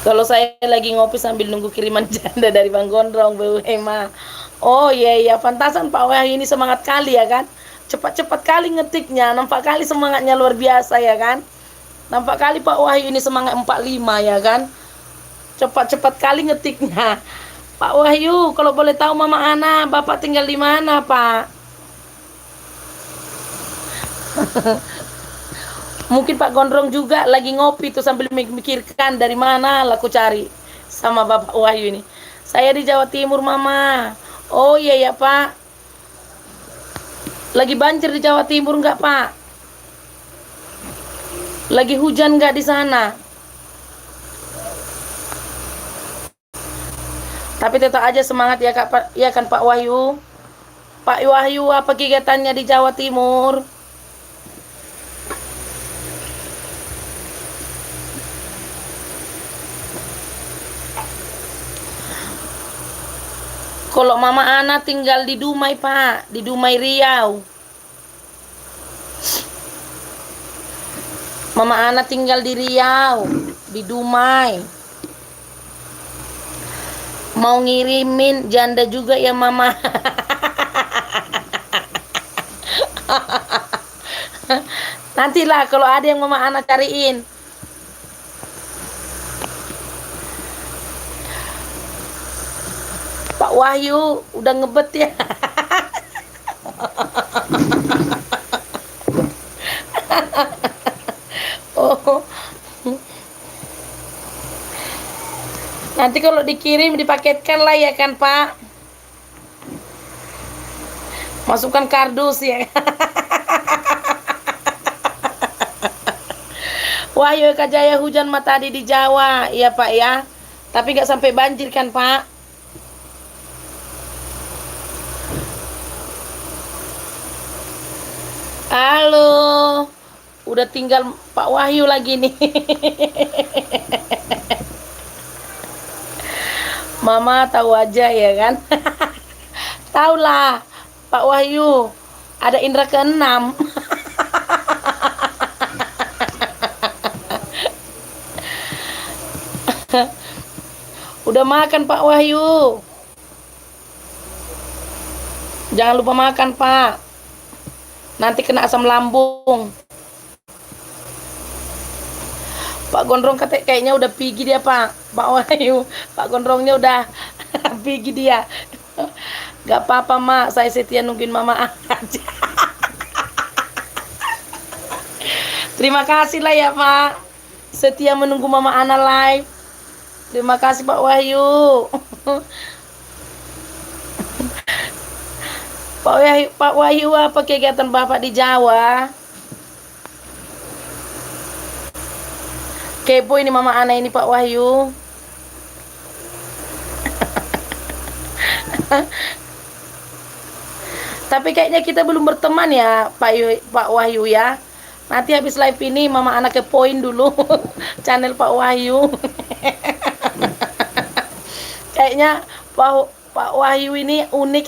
Kalau saya lagi ngopi sambil nunggu kiriman janda dari Bang Gondrong, Bu Hema. Oh iya, pantasan Pak Wahyu ini semangat kali ya kan. Cepat-cepat kali ngetiknya, nampak kali semangatnya luar biasa ya kan. Nampak kali Pak Wahyu ini semangat 45 ya kan. Cepat-cepat kali ngetiknya. Pak Wahyu, kalau boleh tahu Mama Ana, Bapak tinggal di mana Pak? Mungkin Pak Gondrong juga lagi ngopi tuh sambil memikirkan dari mana lah aku cari. sama Bapak Wahyu ini. Saya di Jawa Timur, Mama. Oh iya ya, Pak. Lagi banjir di Jawa Timur nggak, Pak? Lagi hujan nggak di sana? Tapi tetap aja semangat ya, Kak, Pak. Ya kan, Pak Wahyu? Pak Wahyu, apa kegiatannya di Jawa Timur? Kalau Mama Ana tinggal di Dumai, Pak. Di Dumai, Riau. Mama Ana tinggal di Riau. Di Dumai. Mau ngirimin janda juga ya, Mama. Nantilah kalau ada yang Mama Ana cariin. Pak Wahyu udah ngebet ya. Oh. Nanti kalau dikirim dipaketkan lah ya kan, Pak. Masukkan kardus ya. Wahyu Eka Jaya, hujan tadi di Jawa, iya Pak ya. Tapi nggak sampai banjir kan, Pak? Halo, udah tinggal Pak Wahyu lagi nih. Mama tahu aja ya kan. Tahu lah, Pak Wahyu ada indra keenam. Udah makan Pak Wahyu? Jangan lupa makan, Pak. Nanti kena asam lambung. Pak Gondrong kayaknya udah pergi dia, Pak. Pak Wahyu, Pak Gondrongnya udah pergi dia. Gak apa-apa, Mak. Saya setia nungguin Mama aja. Terima kasih lah ya, Pak. Setia menunggu Mama Ana live. Terima kasih, Pak Wahyu. Pak Wahyu, apa kegiatan Bapak di Jawa? Kepo ini Mama Ana ini, Pak Wahyu. Tapi kayaknya kita belum berteman ya, Pak Wahyu ya. Nanti habis live ini Mama Ana kepoin dulu channel Pak Wahyu. Kayaknya Pak Wahyu ini unik.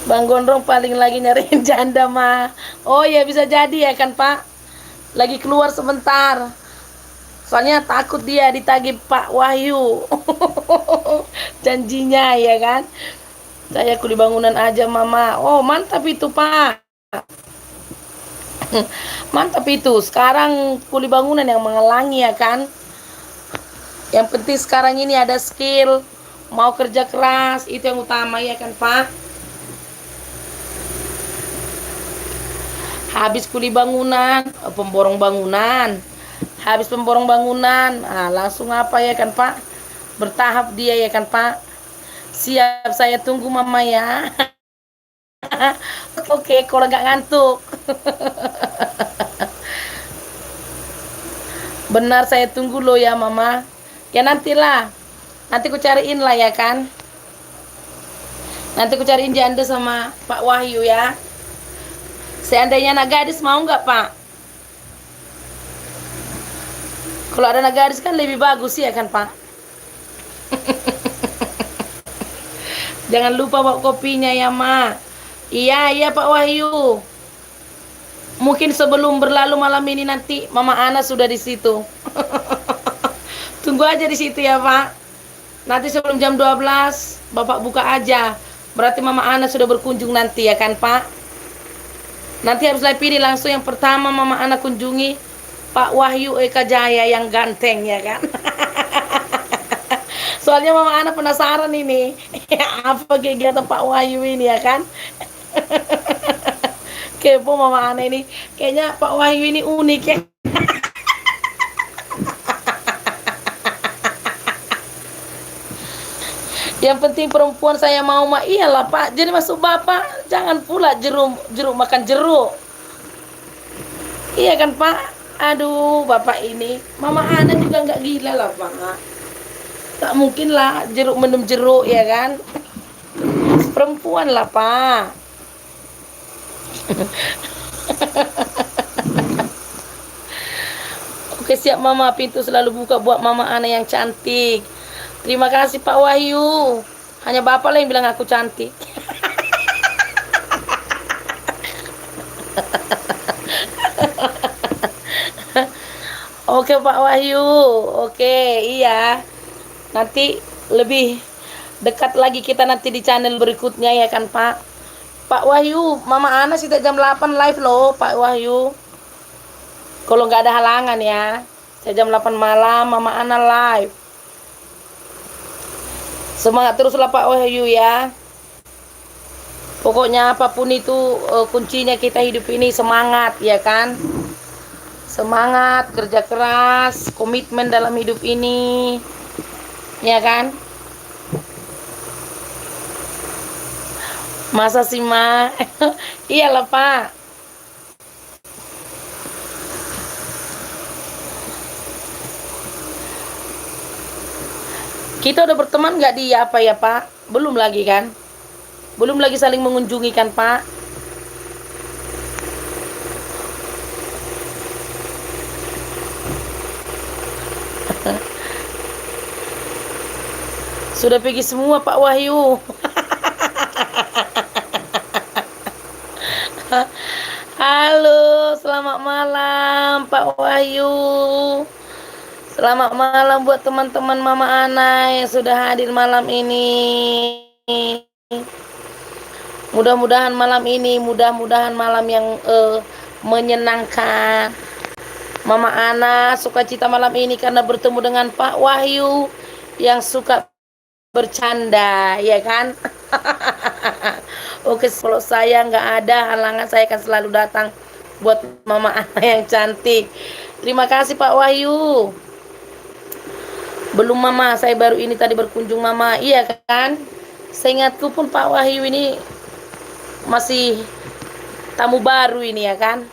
Bang Gondrong paling lagi nyariin janda, mah. Oh ya, bisa jadi ya kan, Pak. Lagi keluar sebentar. Soalnya takut dia ditagih Pak Wahyu. Janjinya ya kan. Saya kuli bangunan aja, Mama. Oh, mantap itu, Pak. Mantap itu. Sekarang kuli bangunan yang menghalangi ya kan. Yang penting sekarang ini ada skill, mau kerja keras, itu yang utama ya kan, Pak. Habis kuli bangunan, pemborong bangunan. Habis pemborong bangunan, langsung apa ya kan, Pak? Bertahap dia ya kan, Pak. Siap, saya tunggu Mama ya. Oke, kalau nggak ngantuk. Benar, saya tunggu lo ya, Mama. Ya nantilah. Nanti ku cariin lah ya kan. Nanti ku cariin janda sama Pak Wahyu ya. Seandainya anak gadis mau nggak, Pak? Kalau ada anak gadis kan lebih bagus ya kan, Pak? Jangan lupa bawa kopinya ya, Ma. Iya, Pak Wahyu. Mungkin sebelum berlalu malam ini nanti Mama Ana sudah di situ. Tunggu aja di situ ya, Pak. Nanti sebelum jam 12 Bapak buka aja. Berarti Mama Ana sudah berkunjung nanti ya kan, Pak? Nanti habis live ini langsung yang pertama Mama Ana kunjungi Pak Wahyu Eka Jaya yang ganteng ya kan. Soalnya Mama Ana penasaran ini. Apa kegiatan Pak Wahyu ini ya kan. Kepo Mama Ana ini. Kayaknya Pak Wahyu ini unik ya. Yang penting perempuan saya mau mah iyalah Pak. Jadi masuk Bapak jangan pula jeruk makan jeruk. Iya kan Pak? Aduh Bapak ini. Mama Ana juga nggak gila lah Pak. Tak mungkin lah jeruk minum jeruk ya kan. Perempuan lah Pak. Oke siap Mama, pintu selalu buka buat Mama Ana yang cantik. Terima kasih Pak Wahyu. Hanya Bapak lah yang bilang aku cantik. Oke Pak Wahyu. Oke, iya. Nanti lebih dekat lagi kita nanti di channel berikutnya ya kan Pak. Pak Wahyu, Mama Ana sejak jam 8 live loh Pak Wahyu. Kalau nggak ada halangan ya. Sejak jam 8 malam Mama Ana live. Semangat teruslah Pak Wahyu ya. Pokoknya apapun itu kuncinya kita hidup ini semangat ya kan. Semangat, kerja keras, komitmen dalam hidup ini. Ya kan? Masa sih Ma? Iyalah Pak. Kita udah berteman nggak di apa ya Pak? Belum lagi kan? Belum lagi saling mengunjungi kan Pak? Sudah pergi semua Pak Wahyu. Halo, selamat malam Pak Wahyu. Selamat malam buat teman-teman Mama Ana yang sudah hadir malam ini. Mudah-mudahan malam yang menyenangkan. Mama Ana sukacita malam ini karena bertemu dengan Pak Wahyu yang suka bercanda, ya kan? Oke, kalau saya nggak ada halangan, saya akan selalu datang buat Mama Ana yang cantik. Terima kasih Pak Wahyu. Belum Mama, saya baru ini tadi berkunjung Mama. Iya kan? Seingatku pun Pak Wahyu ini masih tamu baru ini ya kan?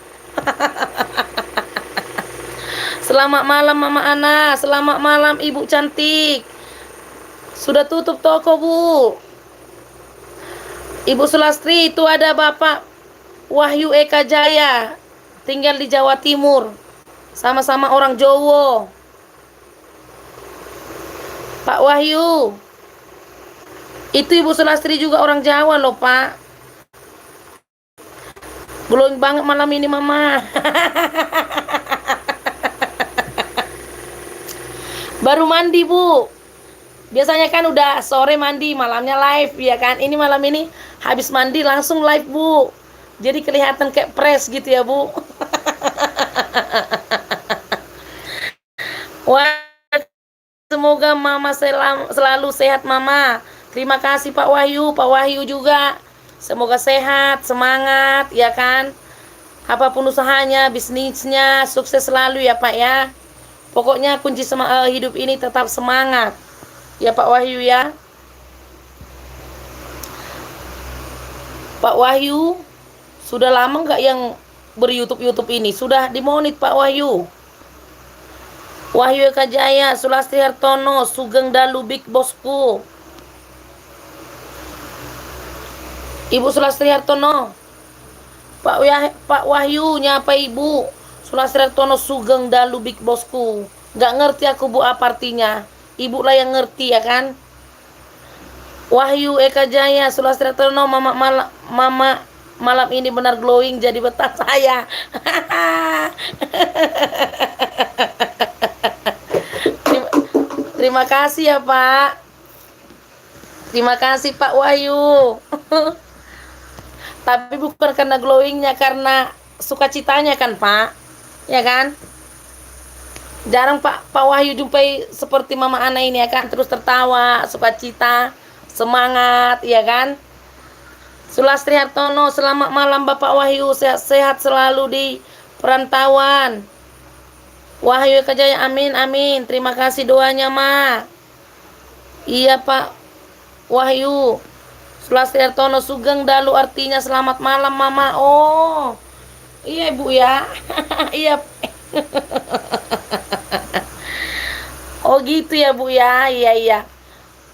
Selamat malam Mama Ana. Selamat malam Ibu cantik. Sudah tutup toko Bu. Ibu Sulastri, itu ada Bapak Wahyu Eka Jaya. Tinggal di Jawa Timur. Sama-sama orang Jowo. Pak Wahyu, itu Ibu Sulastri juga orang Jawa loh Pak. Glowing banget malam ini Mama. Baru mandi Bu. Biasanya kan udah sore mandi, malamnya live ya kan. Ini malam ini habis mandi langsung live Bu. Jadi kelihatan kayak fresh gitu ya Bu. Wah, semoga Mama selalu sehat Mama. Terima kasih Pak Wahyu. Pak Wahyu juga. Semoga sehat, semangat ya kan. Apapun usahanya, bisnisnya, sukses selalu ya Pak ya. Pokoknya kunci hidup ini tetap semangat. Ya Pak Wahyu ya. Pak Wahyu, sudah lama nggak yang ber-YouTube ini? Sudah dimonit Pak Wahyu. Wahyu Eka Jaya, Sulastri Hartono, Sugeng Dalu Big Bosku. Ibu Sulastri Hartono. Pak Wahyu nyapa Ibu. Sulastri Hartono Sugeng Dalu Big Bosku. Nggak ngerti aku Bu apa artinya. Ibu lah yang ngerti ya kan. Wahyu Eka Jaya, Sulastri Hartono, Mama malam ini benar glowing jadi betah saya. Terima kasih ya Pak. Terima kasih Pak Wahyu. Tapi bukan karena glowingnya, karena sukacitanya kan Pak. Ya kan? Jarang Pak Wahyu jumpai seperti Mama Ana ini ya kan. Terus tertawa, sukacita, semangat ya kan. Sulastri Hartono, selamat malam Bapak Wahyu, sehat-sehat selalu di perantauan. Wahyu Kajaya, amin amin. Terima kasih doanya, Ma. Iya Pak Wahyu. Sulastri Hartono, Sugeng Dalu artinya selamat malam Mama. Oh, iya Ibu ya. Iya. Oh gitu ya Bu ya. Iya iya.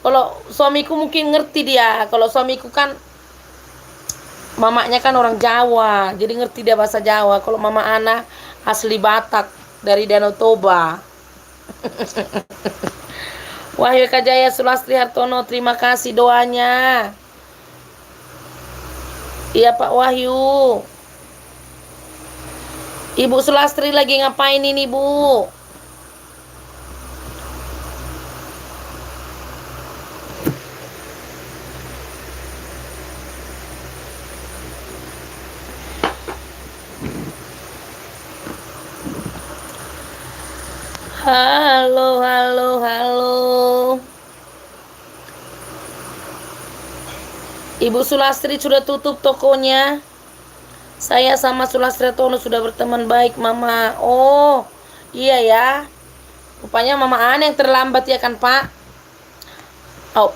Kalau suamiku mungkin ngerti dia. Kalau suamiku kan mamanya kan orang Jawa, jadi ngerti dia bahasa Jawa. Kalau Mama Ana asli Batak dari Danau Toba. Wahyu Kajaya, Sulastri Hartono, terima kasih doanya. Iya Pak Wahyu. Ibu Sulastri lagi ngapain ini Bu? Halo, halo, halo. Ibu Sulastri sudah tutup tokonya. Saya sama Sulastri Hartono sudah berteman baik, Mama. Oh, iya ya. Rupanya Mama Ana yang terlambat ya kan, Pak? Oh,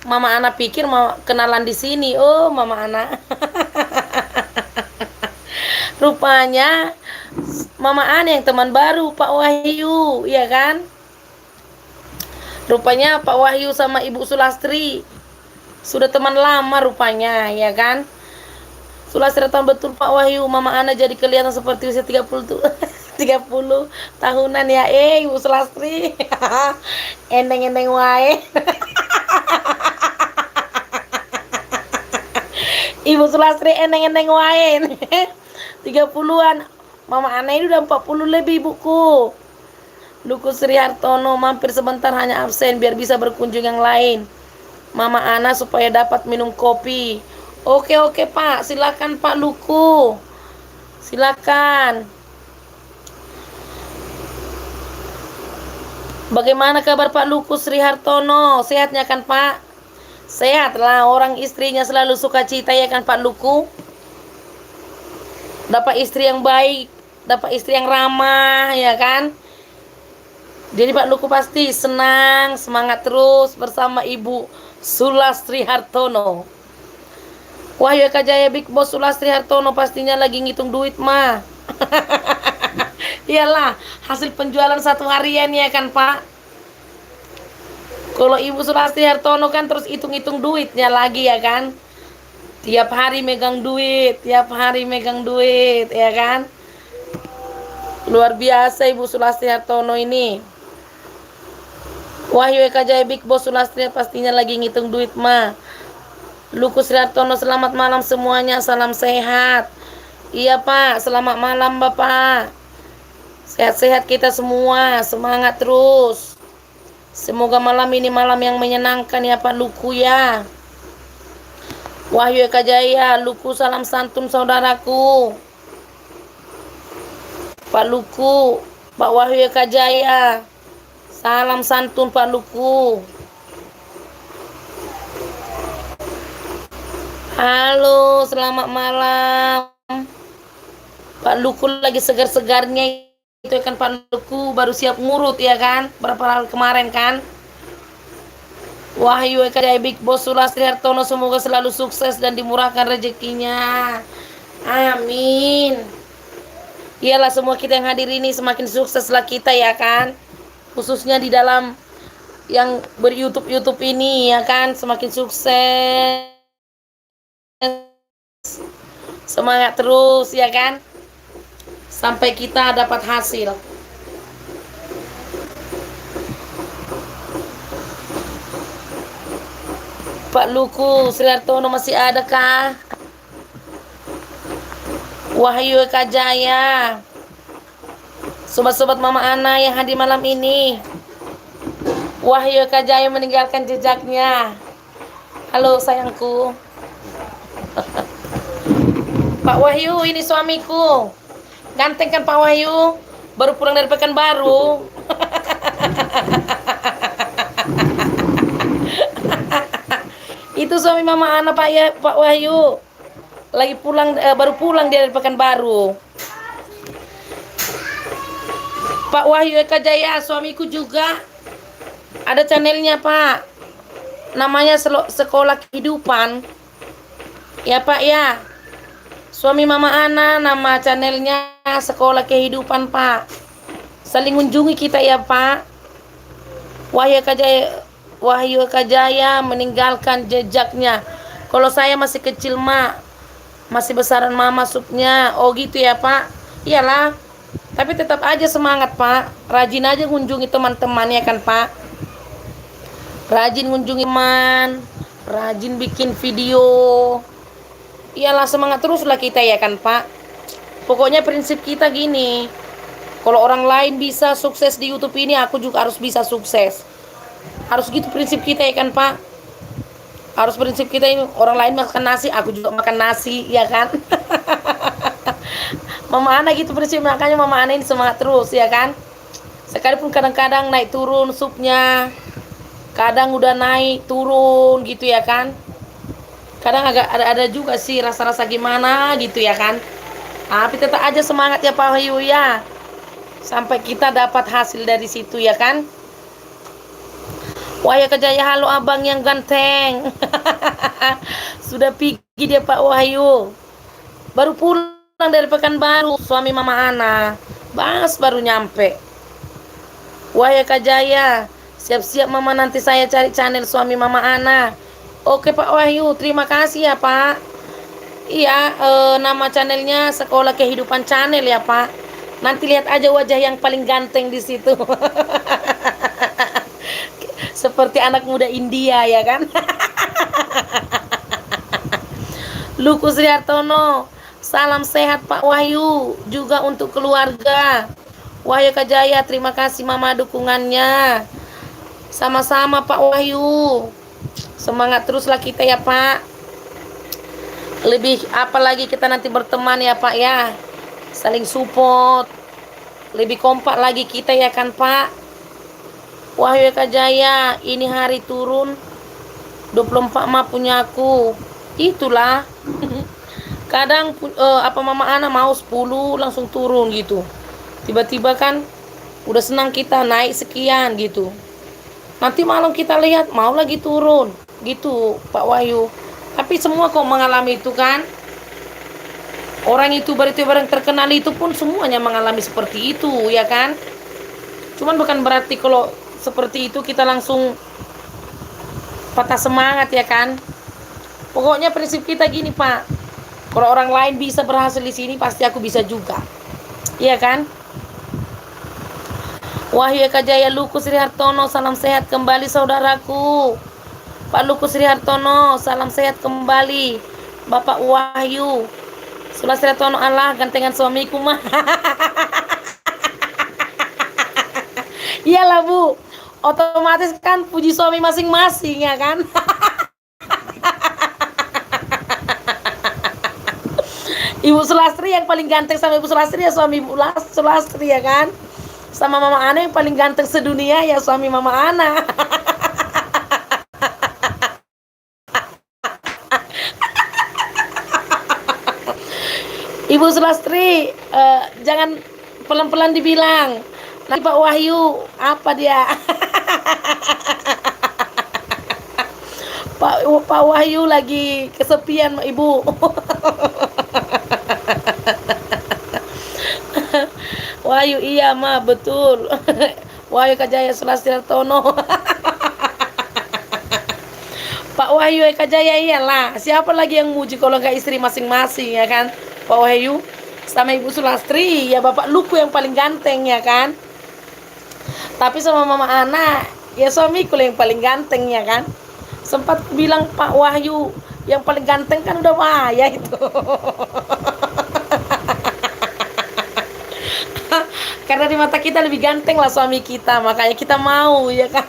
Mama Ana pikir mau kenalan di sini. Oh, Mama Ana. Rupanya Mama Ana yang teman baru, Pak Wahyu, iya kan? Rupanya Pak Wahyu sama Ibu Sulastri sudah teman lama rupanya, ya kan? Sulastri tahu betul Pak Wahyu, Mama Ana jadi kelihatan seperti usia 30 tahunan ya. Ibu Sulastri. Eneng-eneng wae. Ibu Sulastri eneng-eneng wae. 30-an. Mama Ana ini udah 40 lebih, Buku. Luku Sri Hartono, mampir sebentar, hanya absen biar bisa berkunjung yang lain. Mama Ana supaya dapat minum kopi. Oke Pak, silakan Pak Luku. Silakan. Bagaimana kabar Pak Luku Sri Hartono? Sehatnya kan Pak? Sehat lah, orang istrinya selalu suka cita ya kan Pak Luku? Dapat istri yang baik, dapat istri yang ramah ya kan? Jadi Pak Luku pasti senang, semangat terus bersama Ibu Sulastri Hartono. Wahyu Kajaya, Big Boss Sulastri Hartono pastinya lagi ngitung duit mah. Iyalah, hasil penjualan satu harian ya kan Pak. Kalau Ibu Sulastri Hartono kan terus hitung-hitung duitnya lagi ya kan. Tiap hari megang duit ya kan. Luar biasa Ibu Sulastri Hartono ini. Wahyu Kajaya, Big Boss Sulastri pastinya lagi ngitung duit mah. Luku Sri Hartono, selamat malam semuanya, salam sehat. Iya Pak, selamat malam Bapak. Sehat-sehat kita semua, semangat terus. Semoga malam ini malam yang menyenangkan ya Pak Luku ya. Wahyu Kajaya, Luku salam santun saudaraku. Pak Luku, Pak Wahyu Kajaya, salam santun Pak Luku. Halo, selamat malam. Pak Luku lagi segar-segarnya itu kan Pak Luku, baru siap ngurut ya kan? Berapa hari kemarin kan? Wahyu Kajaya, Big Boss Sulastri Hartono, semoga selalu sukses dan dimurahkan rezekinya. Amin. Iyalah, semua kita yang hadir ini semakin sukseslah kita ya kan? Khususnya di dalam yang ber-YouTube ini ya kan, semakin sukses. Semangat terus ya kan, sampai kita dapat hasil. Pak Luku Sri Hartono masih ada kah? Wahyu Kajaya, sobat-sobat Mama Ana yang hadir malam ini. Wahyu Kajaya meninggalkan jejaknya. Halo sayangku. Pak Wahyu, ini suamiku. Ganteng kan Pak Wahyu? Baru pulang dari Pekanbaru. Itu suami Mama Ana Pak ya, Pak Wahyu. Lagi pulang, baru pulang dia dari Pekanbaru. Pak Wahyu Eka Jaya, suamiku juga ada channelnya Pak. Namanya Sekolah Kehidupan. Ya Pak ya. Suami Mama Ana, nama channelnya Sekolah Kehidupan Pak. Saling kunjungi kita ya Pak. Wahyu Eka Jaya meninggalkan jejaknya. Kalau saya masih kecil Mak, masih besaran Mama supnya. Oh gitu ya Pak. Iyalah. Tapi tetap aja semangat Pak. Rajin aja kunjungi teman-teman ya kan Pak. Rajin kunjungi teman, rajin bikin video. Iyalah, semangat teruslah kita ya kan Pak. Pokoknya prinsip kita gini, kalau orang lain bisa sukses di YouTube ini, aku juga harus bisa sukses. Harus gitu prinsip kita ya kan Pak. Harus prinsip kita ini, orang lain makan nasi, aku juga makan nasi ya kan. Mama Ana gitu prinsip, makanya Mama Ana ini semangat terus ya kan. Sekalipun kadang-kadang naik turun supnya, kadang udah naik turun gitu ya kan. Kadang agak ada juga sih rasa-rasa gimana gitu ya kan. Tapi tetap aja semangat ya Pak Wahyu ya. Sampai kita dapat hasil dari situ ya kan. Wahyu Eka Jaya, halo abang yang ganteng. Sudah pergi dia Pak Wahyu. Baru pulang dari Pekanbaru, suami Mama Ana. Baru nyampe. Wahyu Eka Jaya, siap-siap Mama, nanti saya cari channel suami Mama Ana. Oke Pak Wahyu, terima kasih ya Pak. Iya, nama channelnya Sekolah Kehidupan Channel ya Pak. Nanti lihat aja wajah yang paling ganteng di situ. Seperti anak muda India ya kan. Luku Sri Hartono, salam sehat Pak Wahyu, juga untuk keluarga. Wahyu Eka Jaya, terima kasih Mama dukungannya. Sama-sama Pak Wahyu. Semangat teruslah kita ya Pak. Lebih apalagi kita nanti berteman ya Pak ya. Saling support. Lebih kompak lagi kita ya kan Pak. Wahyu Eka Jaya, ini hari turun 24 Mah punya aku. Itulah. Kadang Mama Ana mau 10 langsung turun gitu. Tiba-tiba kan udah senang kita naik sekian gitu. Nanti malam kita lihat mau lagi turun gitu Pak Wahyu. Tapi semua kok mengalami itu kan. Orang YouTuber yang terkenal itu pun semuanya mengalami seperti itu ya kan. Cuman bukan berarti kalau seperti itu kita langsung patah semangat ya kan. Pokoknya prinsip kita gini Pak. Kalau orang lain bisa berhasil di sini, pasti aku bisa juga. Iya kan? Wahyu Eka Jaya, Luku Sri Hartono, salam sehat kembali saudaraku. Pak Luku Sri Hartono, salam sehat kembali. Bapak Wahyu Sula Sri Hartono, Allah gantengan suamiku mah. Iyalah Bu, otomatis kan puji suami masing-masing ya kan. Ibu Sulastri yang paling ganteng sama Ibu Sulastri ya suami Ibu Sulastri ya kan. Sama Mama Ana yang paling ganteng sedunia ya suami Mama Ana. Ibu Sulastri, jangan pelan-pelan dibilang. Nanti Pak Wahyu apa dia? Pak Wahyu lagi kesepian Ibu. Wahyu, iya mah betul. Wahyu Eka Jaya Sula Sri Hartono. Pak Wahyu Eka Jaya, iyalah. Siapa lagi yang muji kalau nggak istri masing-masing ya kan? Pak Wahyu sama Ibu Sulastri ya, Bapak Luku yang paling ganteng ya kan. Tapi sama Mama Ana ya suamiku yang paling ganteng ya kan. Sempat bilang Pak Wahyu yang paling ganteng kan udah wah ya itu. Karena di mata kita lebih ganteng lah suami kita, makanya kita mau ya kan.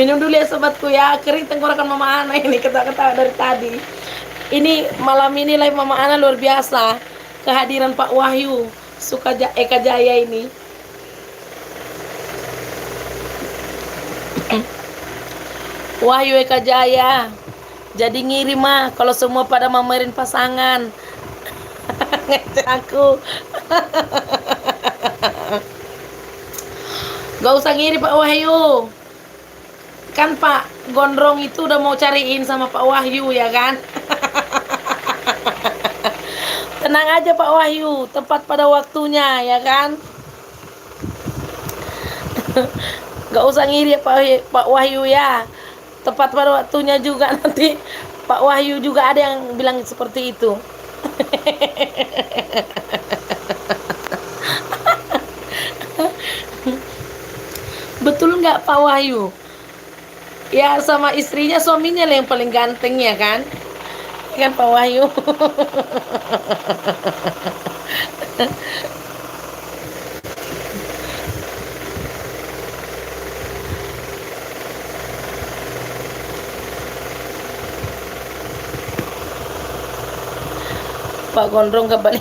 Minum dulu ya sobatku ya, kering tenggorokan Mama Ana ini ketawa-ketawa dari tadi. Ini malam ini live Mama Ana luar biasa. Kehadiran Pak Wahyu Eka Jaya ini. Wahyu Eka Jaya. Jadi ngirim mah kalau semua pada mamerin pasangan. Ngecek aku. Gak usah ngirim Pak Wahyu. Kan Pak Gondrong itu udah mau cariin sama Pak Wahyu ya kan. Tenang aja Pak Wahyu, tepat pada waktunya ya kan. Gak usah ngiri Pak Wahyu ya. Tepat pada waktunya juga nanti Pak Wahyu juga ada yang bilang seperti itu. Betul nggak Pak Wahyu? Ya sama istrinya, suaminya lah yang paling ganteng ya kan? Ya kan Pak Wahyu? Pak Gondrong gak balik.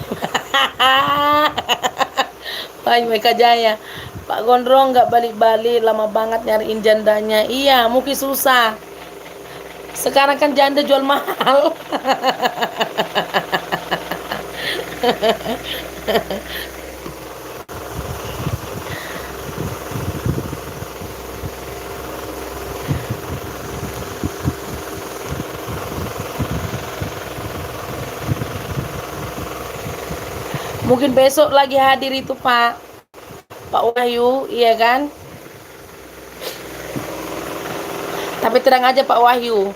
Pak Eka Jaya. Pak Gondrong gak balik-balik, lama banget nyariin jandanya. Iya, mungkin susah. Sekarang kan janda jual mahal. Mungkin besok lagi hadir itu Pak Wahyu, iya kan? Tapi tenang aja Pak Wahyu.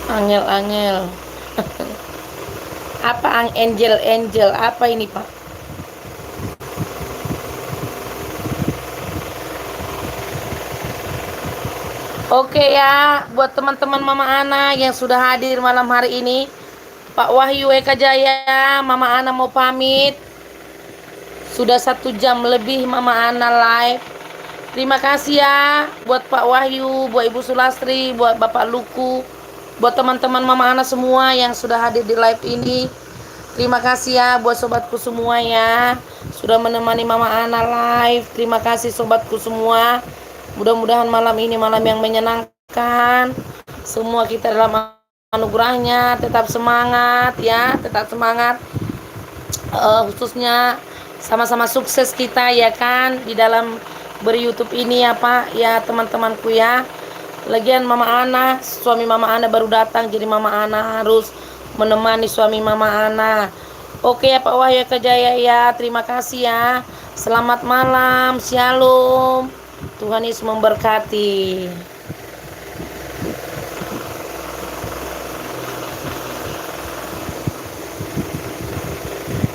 Angel. Apa angel? Apa ini Pak? Oke ya, buat teman-teman Mama Ana yang sudah hadir malam hari ini, Pak Wahyu Eka Jaya, Mama Ana mau pamit. Sudah 1 jam lebih Mama Ana live. Terima kasih ya buat Pak Wahyu, buat Ibu Sulastri, buat Bapak Luku, buat teman-teman Mama Ana semua yang sudah hadir di live ini. Terima kasih ya buat sobatku semua ya, sudah menemani Mama Ana live. Terima kasih sobatku semua. Mudah-mudahan malam ini malam yang menyenangkan. Semua kita dalam anugerahnya. Tetap semangat ya, tetap semangat. Khususnya sama-sama sukses kita ya kan di dalam ber-YouTube ini ya Pak ya teman-temanku ya. Lagian Mama Ana, suami Mama Ana baru datang, jadi Mama Ana harus menemani suami Mama Ana. Oke ya Pak Wahyu Eka Jaya ya, terima kasih ya. Selamat malam, shalom. Tuhan Yesus memberkati.